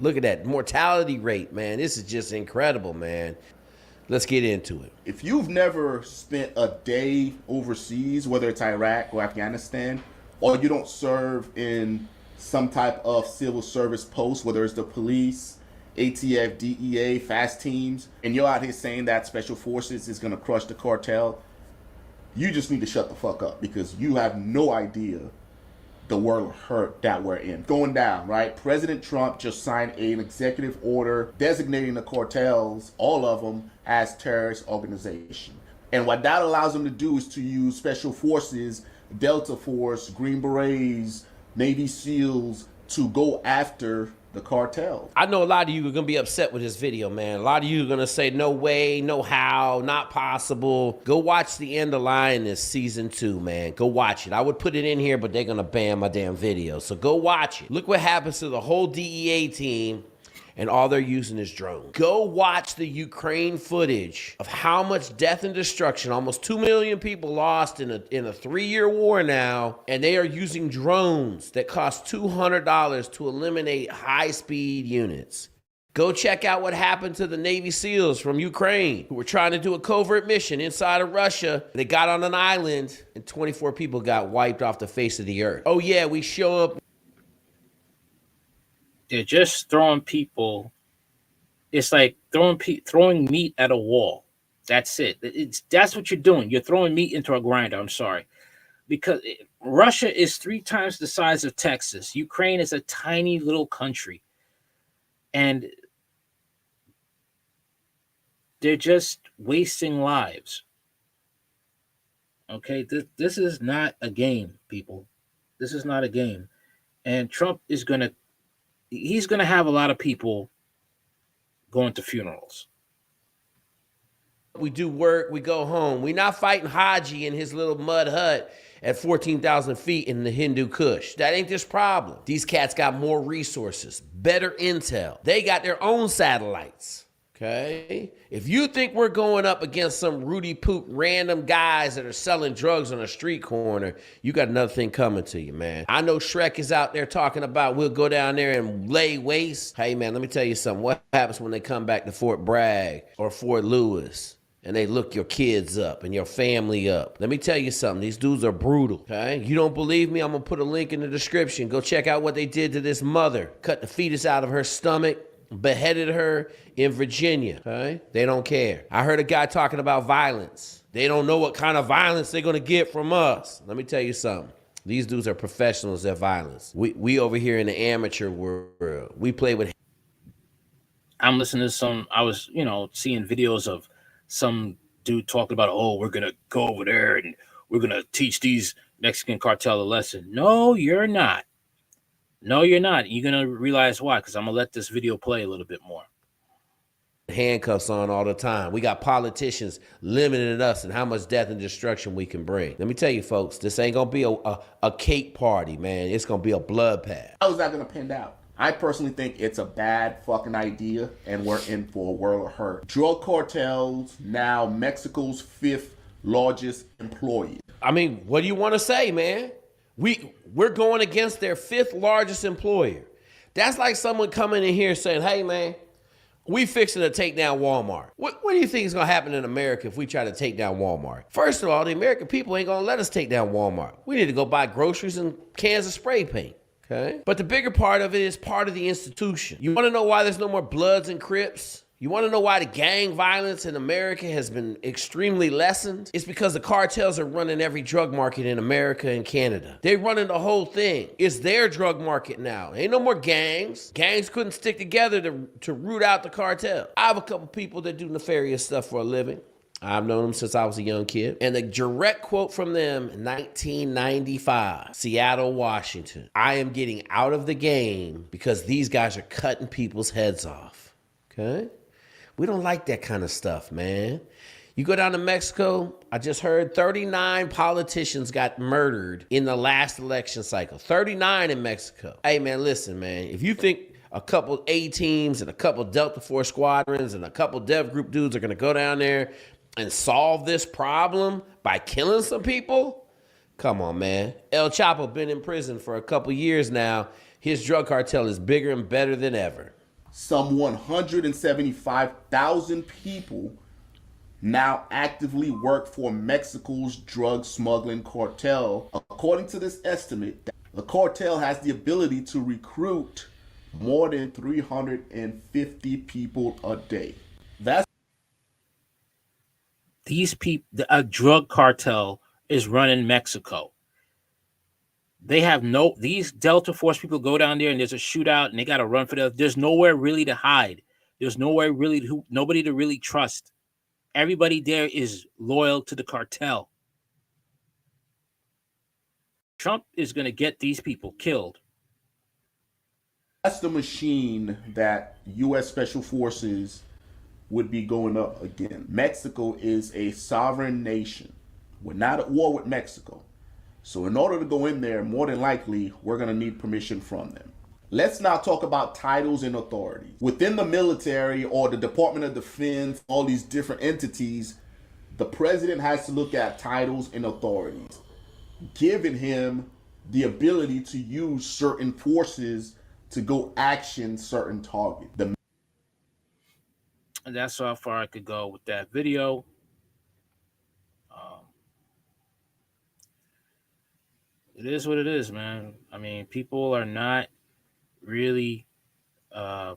Look at that mortality rate, man. This is just incredible, man. Let's get into it. If you've never spent a day overseas, whether it's Iraq or Afghanistan, or you don't serve in some type of civil service post, whether it's the police, ATF, DEA, fast teams, and you're out here saying that special forces is going to crush the cartel, you just need to shut the fuck up because you have no idea the world hurt that we're in. Going down, right? President Trump just signed an executive order designating the cartels, all of them, as terrorist organization. And what that allows them to do is to use special forces, Delta Force, Green Berets, Navy SEALs to go after the cartel. I know a lot of you are going to be upset with this video, man. A lot of you are going to say, no way, no how, not possible. Go watch The End of Lioness Season 2, man. Go watch it. I would put it in here, but they're going to ban my damn video. So go watch it. Look what happens to the whole DEA team, and all they're using is drones. Go watch the Ukraine footage of how much death and destruction, almost 2 million people lost in a 3-year war now, and they are using drones that cost $200 to eliminate high-speed units. Go check out what happened to the Navy SEALs from Ukraine who were trying to do a covert mission inside of Russia. They got on an island and 24 people got wiped off the face of the earth. Oh yeah, we show up. They're just throwing people. It's like throwing meat at a wall. That's it. That's what you're doing. You're throwing meat into a grinder. I'm sorry. Because Russia is 3 times the size of Texas. Ukraine is a tiny little country. And they're just wasting lives. Okay, this is not a game, people. This is not a game. And Trump is he's gonna have a lot of people going to funerals. We do work, we go home. We're not fighting Haji in his little mud hut at 14,000 feet in the Hindu Kush. That ain't this problem. These cats got more resources, better intel. They got their own satellites. Okay? If you think we're going up against some Rudy Poot random guys that are selling drugs on a street corner, you got another thing coming to you, man. I know Shrek is out there talking about we'll go down there and lay waste. Hey, man, let me tell you something. What happens when they come back to Fort Bragg or Fort Lewis and they look your kids up and your family up? Let me tell you something. These dudes are brutal, okay? You don't believe me? I'm going to put a link in the description. Go check out what they did to this mother. Cut the fetus out of her stomach. Beheaded her in Virginia, okay? They don't care. I heard a guy talking about violence. They don't know what kind of violence they're going to get from us. Let me tell you something. These dudes are professionals at violence. We over here in the amateur world, we play with. I'm listening to I was, seeing videos of some dude talking about, oh, we're going to go over there and we're going to teach these Mexican cartel a lesson. No, you're not. No, you're not. You're going to realize why, because I'm going to let this video play a little bit more. Handcuffs on all the time. We got politicians limiting us and how much death and destruction we can bring. Let me tell you, folks, this ain't going to be a cake party, man. It's going to be a bloodbath. How is that going to pan out? I personally think it's a bad fucking idea, and we're in for a world of hurt. Drug cartels, now Mexico's 5th largest employer. I mean, what do you want to say, man? We're going against their 5th largest employer. That's like someone coming in here saying, hey, man, we fixing to take down Walmart. What do you think is going to happen in America if we try to take down Walmart? First of all, the American people ain't going to let us take down Walmart. We need to go buy groceries and cans of spray paint. Okay? But the bigger part of it is part of the institution. You want to know why there's no more Bloods and Crips? You want to know why the gang violence in America has been extremely lessened? It's because the cartels are running every drug market in America and Canada. They're running the whole thing. It's their drug market now. Ain't no more gangs. Gangs couldn't stick together to root out the cartel. I have a couple people that do nefarious stuff for a living. I've known them since I was a young kid. And the direct quote from them, 1995, Seattle, Washington. I am getting out of the game because these guys are cutting people's heads off. Okay? We don't like that kind of stuff, man. You go down to Mexico, I just heard 39 politicians got murdered in the last election cycle. 39 in Mexico. Hey, man, listen, man. If you think a couple A-teams and a couple Delta Force squadrons and a couple Dev Group dudes are going to go down there and solve this problem by killing some people? Come on, man. El Chapo been in prison for a couple years now. His drug cartel is bigger and better than ever. Some 175,000 people now actively work for Mexico's drug smuggling cartel. According to this estimate, the cartel has the ability to recruit more than 350 people a day. These people, a drug cartel is running Mexico. They have these Delta Force people go down there and there's a shootout and they got to run for there's nowhere really to hide. There's nowhere really, nobody to really trust. Everybody there is loyal to the cartel. Trump is going to get these people killed. That's the machine that U.S. Special Forces would be going up against. Mexico is a sovereign nation. We're not at war with Mexico. So in order to go in there, more than likely, we're going to need permission from them. Let's now talk about titles and authority. Within the military or the Department of Defense, all these different entities, the president has to look at titles and authorities, giving him the ability to use certain forces to go action certain targets. And that's how far I could go with that video. It is what it is, man. I mean, people are not really uh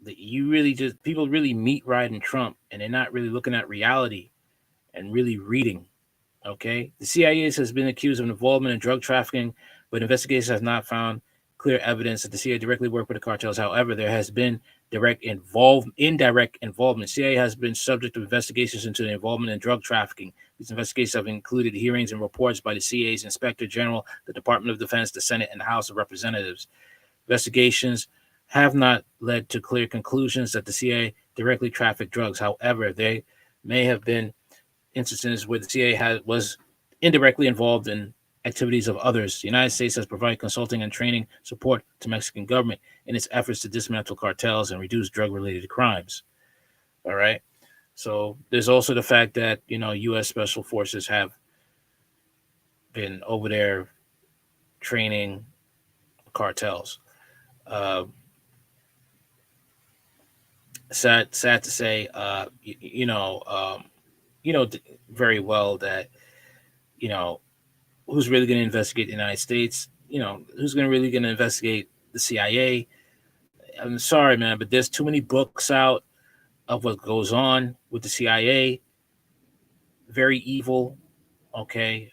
you really just people really meet riding Trump, and they're not really looking at reality and really reading. Okay, the CIA has been accused of involvement in drug trafficking, but investigations have not found clear evidence that the CIA directly worked with the cartels. However, there has been indirect involvement. CIA has been subject to investigations into the involvement in drug trafficking. These investigations have included hearings and reports by the CIA's Inspector General, the Department of Defense, the Senate, and the House of Representatives. Investigations have not led to clear conclusions that the CIA directly trafficked drugs. However, they may have been instances where the CIA was indirectly involved in activities of others. The United States has provided consulting and training support to Mexican government in its efforts to dismantle cartels and reduce drug-related crimes. All right. So there's also the fact that, U.S. Special Forces have been over there training cartels. Sad to say, very well that, who's really going to investigate the United States? Who's really going to investigate the CIA? I'm sorry, man, but there's too many books out of what goes on with the CIA. Very evil. Okay.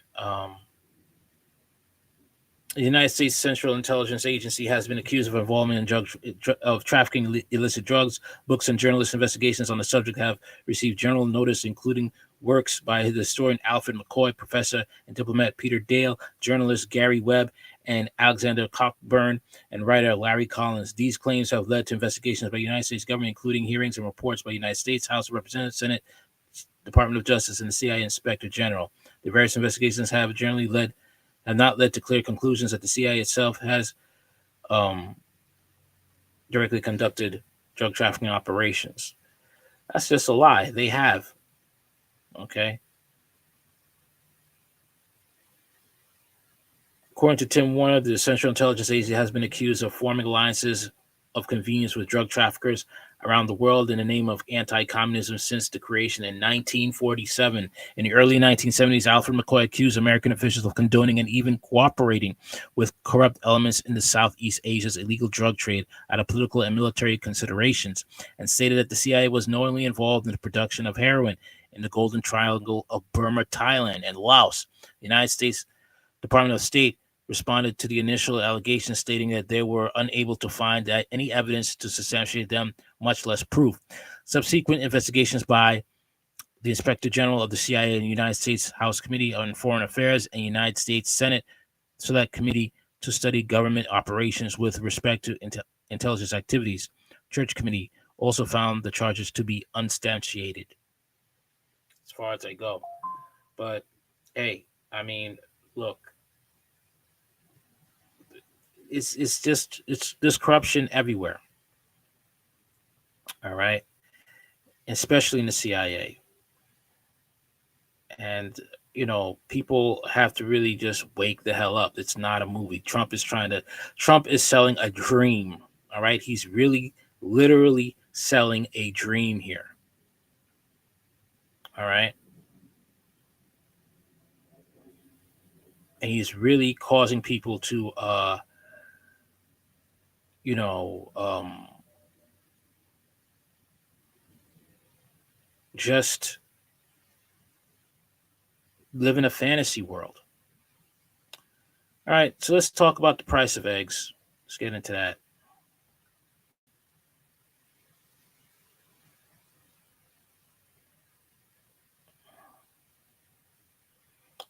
The United States Central Intelligence Agency has been accused of involvement in trafficking illicit drugs. Books and journalist investigations on the subject have received general notice, including works by the historian Alfred McCoy, professor and diplomat Peter Dale, journalist Gary Webb, and Alexander Cockburn, and writer Larry Collins. These claims have led to investigations by the United States government, including hearings and reports by the United States House of Representatives, Senate, Department of Justice, and the CIA Inspector General. The various investigations have not led to clear conclusions that the CIA itself has directly conducted drug trafficking operations. That's just a lie. They have. Okay. According to Tim Warner, the Central Intelligence Agency has been accused of forming alliances of convenience with drug traffickers around the world in the name of anti-communism since the creation in 1947. In the early 1970s, Alfred McCoy accused American officials of condoning and even cooperating with corrupt elements in the Southeast Asia's illegal drug trade out of political and military considerations, and stated that the CIA was knowingly involved in the production of heroin in the Golden Triangle of Burma, Thailand, and Laos. The United States Department of State responded to the initial allegations, stating that they were unable to find any evidence to substantiate them, much less proof. Subsequent investigations by the Inspector General of the CIA and the United States House Committee on Foreign Affairs and United States Senate Select Committee to study government operations with respect to intelligence activities, Church Committee, also found the charges to be unsubstantiated. As far as they go. But, hey, I mean, look, it's there's corruption everywhere. All right. Especially in the CIA. And, people have to really just wake the hell up. It's not a movie. Trump is selling a dream. All right. He's really literally selling a dream here. All right. And he's really causing people to, just live in a fantasy world. All right, so let's talk about the price of eggs. Let's get into that.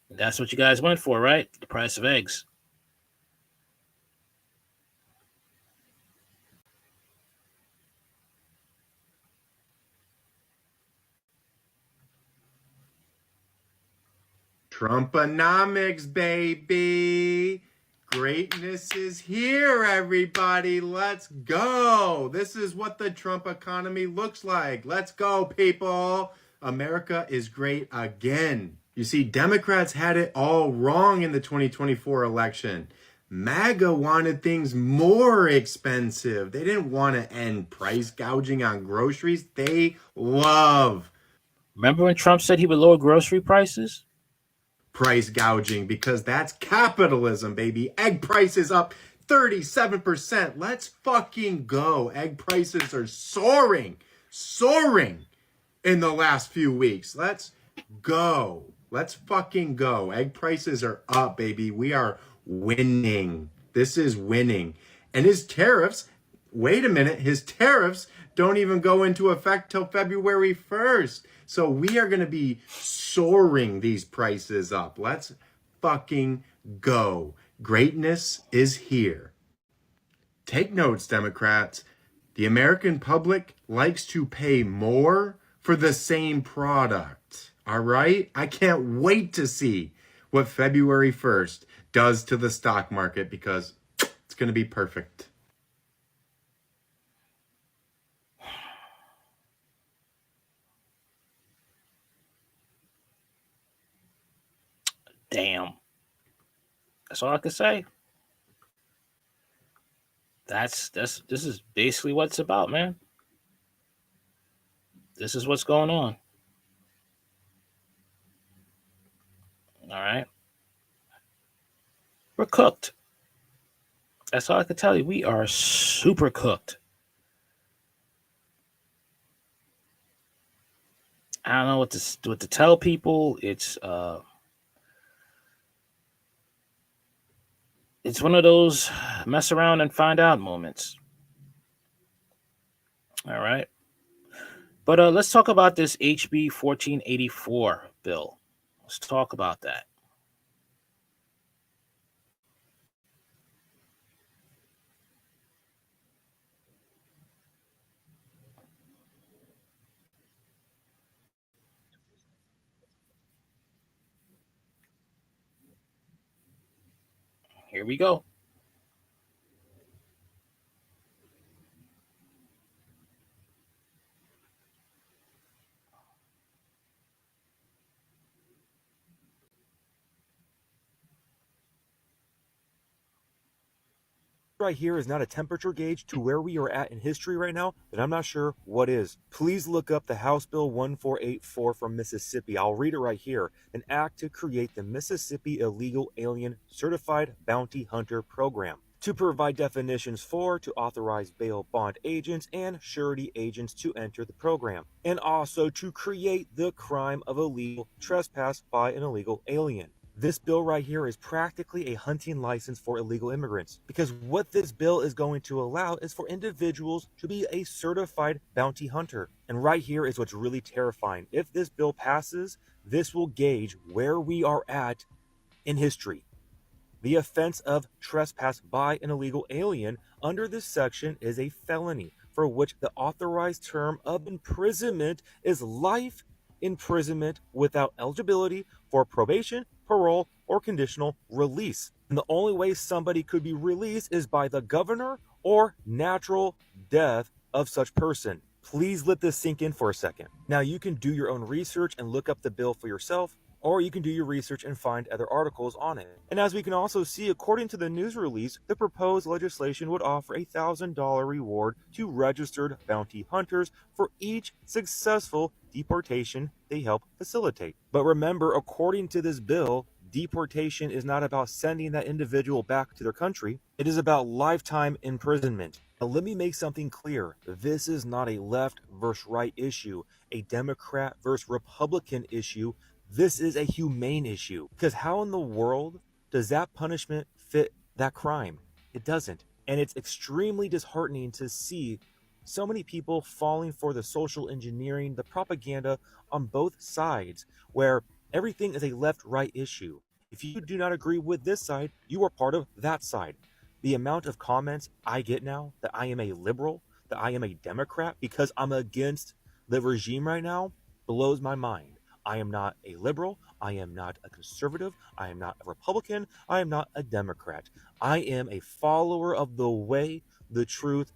And that's what you guys went for, right? The price of eggs. Trumponomics, baby. Greatness is here, everybody. Let's go. This is what the Trump economy looks like. Let's go, people. America is great again. You see, Democrats had it all wrong in the 2024 election. MAGA wanted things more expensive. They didn't want to end price gouging on groceries. They love Remember when Trump said he would lower grocery prices? price gouging because that's capitalism, baby. Egg prices up 37%. Let's fucking go. Egg prices are soaring in the last few weeks. Let's go. Let's fucking go. Egg prices are up, baby. We are winning. This is winning. And his tariffs, wait a minute, his tariffs don't even go into effect till February 1st. So we are going to be soaring these prices up. Let's fucking go. Greatness is here. Take notes, Democrats. The American public likes to pay more for the same product. All right? I can't wait to see what February 1st does to the stock market because it's going to be perfect. Damn. That's all I can say. This is basically what it's about, man. This is what's going on. All right. We're cooked. That's all I can tell you. We are super cooked. I don't know what to tell people. It's one of those mess around and find out moments. All right. But let's talk about this HB 1484 bill. Let's talk about that. Here we go. Right here is not a temperature gauge to where we are at in history right now, then I'm not sure what is. Please look up the House Bill 1484 from Mississippi. I'll read it right here. An act to create the Mississippi Illegal Alien Certified Bounty Hunter Program, to provide definitions for, to authorize bail bond agents and surety agents to enter the program, and also to create the crime of illegal trespass by an illegal alien. This bill right here is practically a hunting license for illegal immigrants, because what this bill is going to allow is for individuals to be a certified bounty hunter. And right here is what's really terrifying. If this bill passes, this will gauge where we are at in history. The offense of trespass by an illegal alien under this section is a felony for which the authorized term of imprisonment is life imprisonment without eligibility for probation, parole, or conditional release. And the only way somebody could be released is by the governor or natural death of such person. Please let this sink in for a second. Now, you can do your own research and look up the bill for yourself, or you can do your research and find other articles on it. And as we can also see, according to the news release, the proposed legislation would offer a $1,000 reward to registered bounty hunters for each successful deportation they help facilitate. But remember, according to this bill, deportation is not about sending that individual back to their country. It is about lifetime imprisonment. Now, let me make something clear. This is not a left versus right issue, a Democrat versus Republican issue. This is a humane issue, because how in the world does that punishment fit that crime? It doesn't. And it's extremely disheartening to see so many people falling for the social engineering, the propaganda on both sides, where everything is a left-right issue. If you do not agree with this side, you are part of that side. The amount of comments I get now that I am a liberal, that I am a Democrat because I'm against the regime right now, blows my mind. I am not a liberal. I am not a conservative. I am not a Republican. I am not a Democrat. I am a follower of the way, the truth,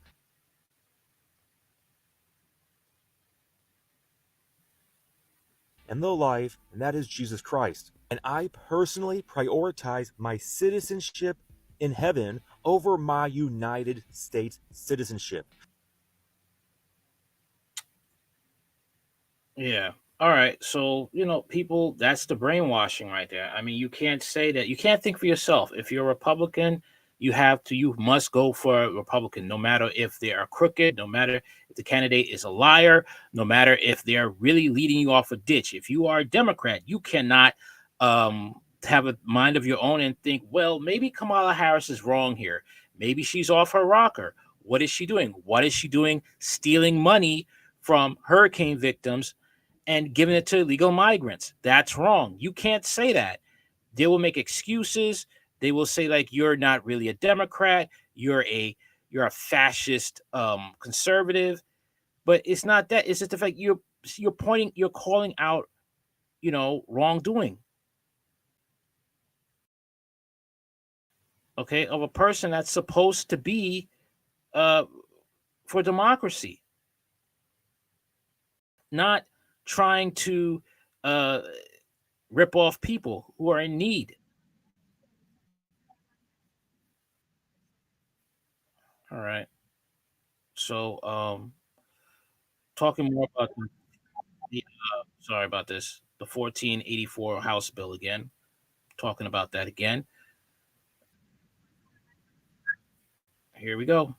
and the life, and that is Jesus Christ. And I personally prioritize my citizenship in heaven over my United States citizenship. Yeah. All right. So, people, that's the brainwashing right there. I mean, you can't say that. You can't think for yourself. If you're a Republican, you must go for a Republican, no matter if they are crooked, no matter if the candidate is a liar, no matter if they're really leading you off a ditch. If you are a Democrat, you cannot have a mind of your own and think, well, maybe Kamala Harris is wrong here. Maybe she's off her rocker. What is she doing? What is she doing? Stealing money from hurricane victims and giving it to illegal migrants. That's wrong. You can't say that. They will make excuses. They will say, like, you're not really a Democrat. You're a fascist conservative. But it's not that. It's just the fact you're calling out, wrongdoing. Okay, of a person that's supposed to be for democracy, not trying to rip off people who are in need. All right. So, talking more about sorry about this, the 1484 House bill again. Talking about that again. Here we go.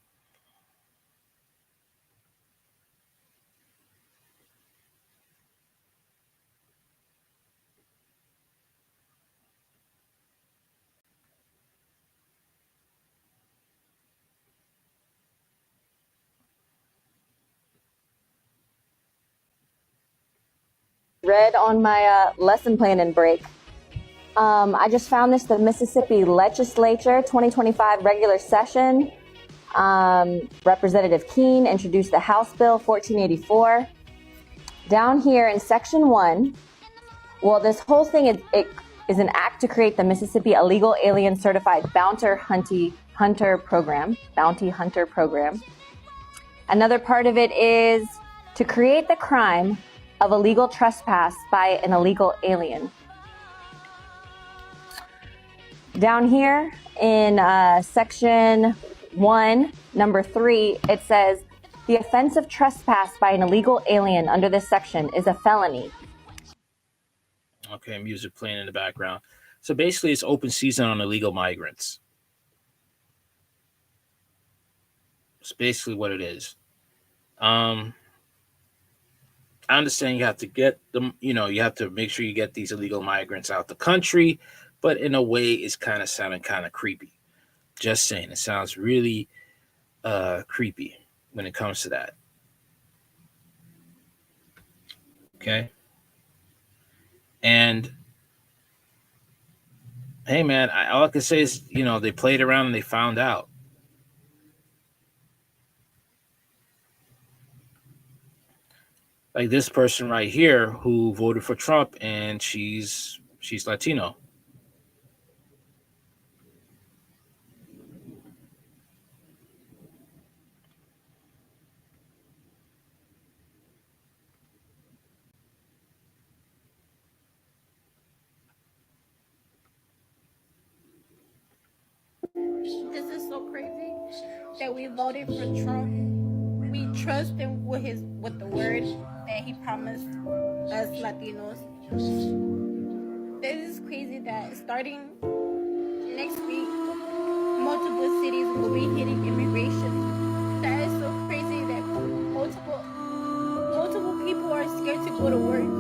Read on my lesson plan and break. I just found this, the Mississippi Legislature 2025 regular session. Representative Keene introduced the House Bill 1484. Down here in Section 1, well, this whole thing is an act to create the Mississippi Illegal Alien Certified Bounty Hunter Program. Another part of it is to create the crime of illegal trespass by an illegal alien. Down here in Section 1, number 3, it says, the offense of trespass by an illegal alien under this section is a felony. Okay, music playing in the background. So basically, it's open season on illegal migrants. It's basically what it is. I understand you have to get them, you have to make sure you get these illegal migrants out the country, but in a way, it's kind of sounding kind of creepy. Just saying, it sounds really creepy when it comes to that. Okay. And hey, man, all I can say is, they played around and they found out. Like this person right here who voted for Trump, and she's Latino. This is so crazy that we voted for Trump. We trust him with the word that he promised us Latinos. This is crazy that starting next week, multiple cities will be hitting immigration. That is so crazy that multiple people are scared to go to work.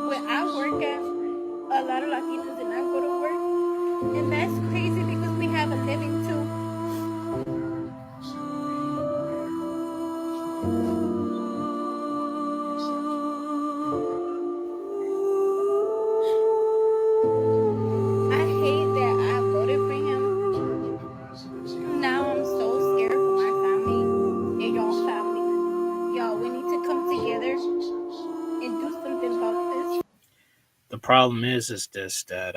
When I work at, a lot of Latinos did not go to work, and that's crazy because we have a living too. The problem is this, that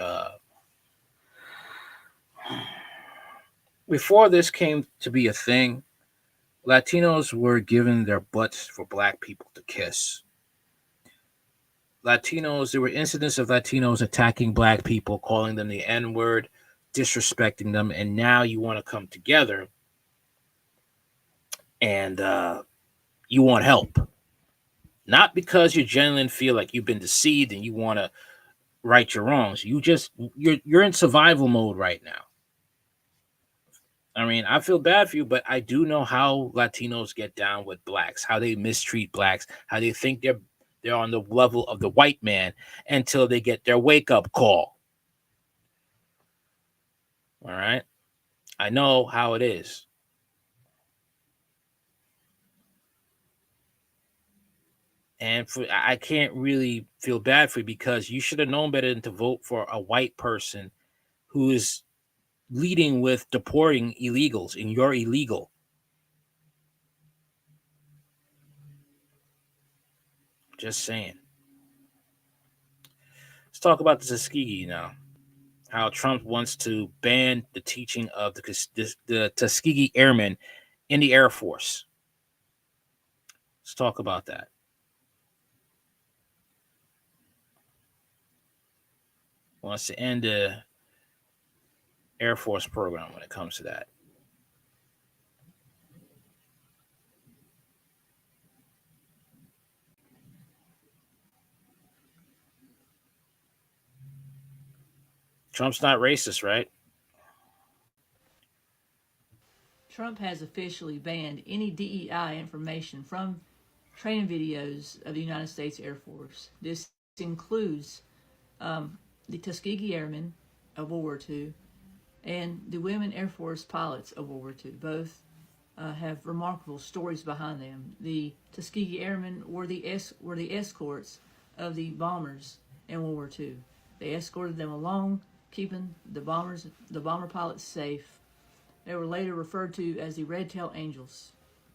before this came to be a thing, Latinos were given their butts for black people to kiss. There were incidents of Latinos attacking black people, calling them the N-word, disrespecting them, and now you want to come together and you want help. Not because you genuinely feel like you've been deceived and you want to right your wrongs. You're in survival mode right now. I mean, I feel bad for you, but I do know how Latinos get down with blacks, how they mistreat blacks, how they think they're on the level of the white man until they get their wake-up call. All right? I know how it is. And I can't really feel bad for you because you should have known better than to vote for a white person who is leading with deporting illegals, and you're illegal. Just saying. Let's talk about the Tuskegee now. How Trump wants to ban the teaching of the Tuskegee Airmen in the Air Force. Let's talk about that. Wants to end the Air Force program when it comes to that. Trump's not racist, right? Trump has officially banned any DEI information from training videos of the United States Air Force. This includes the Tuskegee Airmen of World War II and the women Air Force pilots of World War II. Both have remarkable stories behind them. The Tuskegee Airmen were the escorts of the bombers in World War II. They escorted them along, keeping the bomber pilots safe. They were later referred to as the Red-Tailed Angels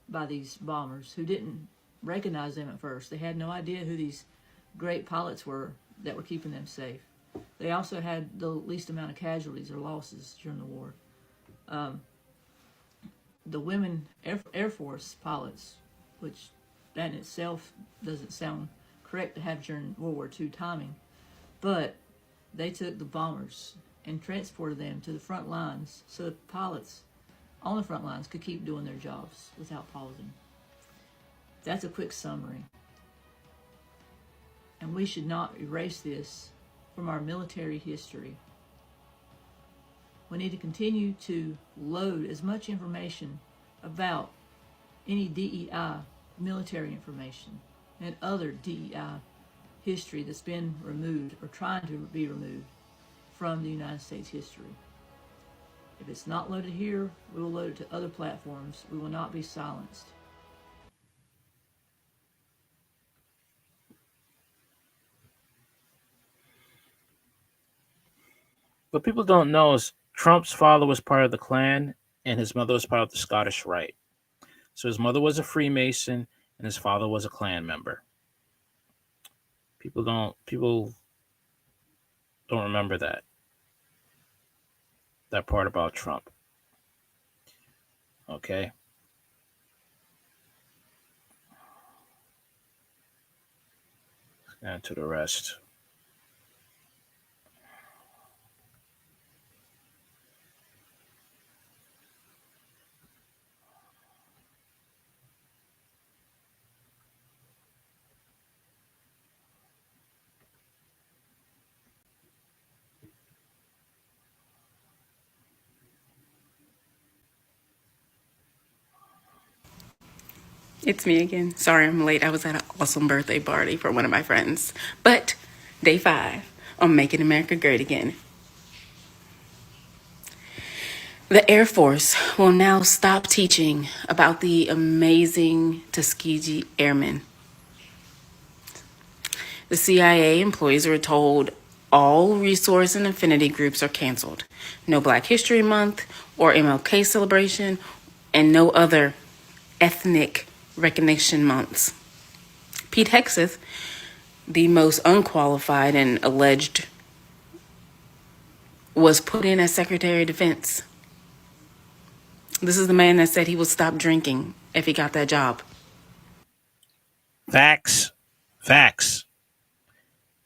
by these bombers, who didn't recognize them at first. They had no idea who these great pilots were that were keeping them safe. They also had the least amount of casualties or losses during the war. The women Air Force pilots, which that in itself doesn't sound correct to have during World War II timing, but they took the bombers and transported them to the front lines so the pilots on the front lines could keep doing their jobs without pausing. That's a quick summary. And we should not erase this from our military history. We need to continue to load as much information about any DEI military information and other DEI history that's been removed or trying to be removed from the United States history. If it's not loaded here, we will load it to other platforms. We will not be silenced. What people don't know is Trump's father was part of the Klan and his mother was part of the Scottish Rite. So his mother was a Freemason and his father was a Klan member. People don't remember that part about Trump. Okay. And to the rest. It's me again. Sorry I'm late. I was at an awesome birthday party for one of my friends. But day 5 on Making America Great Again. The Air Force will now stop teaching about the amazing Tuskegee Airmen. The CIA employees were told all resource and affinity groups are canceled. No Black History Month or MLK celebration, and no other ethnic recognition months. Pete Hegseth, the most unqualified and alleged, was put in as Secretary of Defense. This is the man that said he would stop drinking if he got that job. Facts.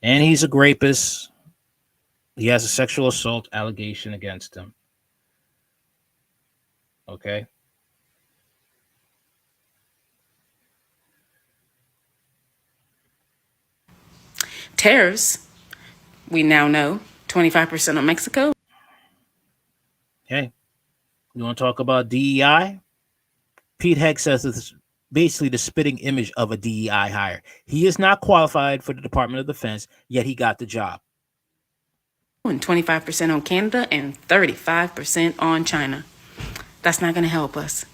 And he's a rapist. He has a sexual assault allegation against him. Okay. Tariffs, we now know 25% on Mexico. Hey, you want to talk about DEI? Pete Heck says it's basically the spitting image of a DEI hire. He is not qualified for the Department of Defense, yet he got the job. And 25% on Canada and 35% on China. That's not going to help us.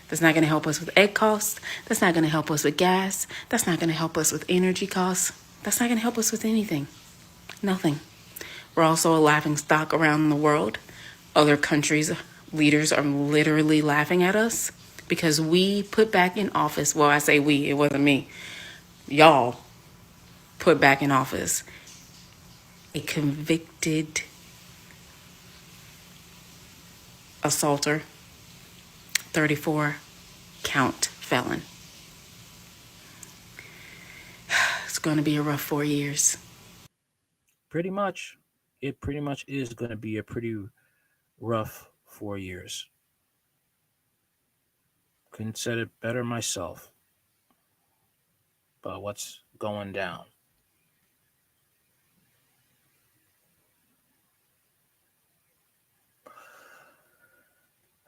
That's not going to help us with egg costs. That's not going to help us with gas. That's not going to help us with energy costs. That's not going to help us with anything. Nothing. We're also a laughing stock around the world. Other countries' leaders are literally laughing at us because we put back in office. Well, I say we, it wasn't me. Y'all put back in office a convicted assaulter, 34 count felon. It's going to be a rough 4 years. Pretty much. It pretty much is going to be a pretty rough 4 years. Couldn't said it better myself. But what's going down?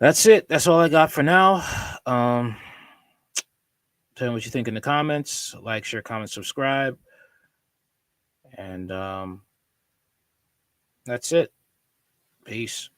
That's it. That's all I got for now. Tell me what you think in the comments. Like, share, comment, subscribe. And that's it. Peace.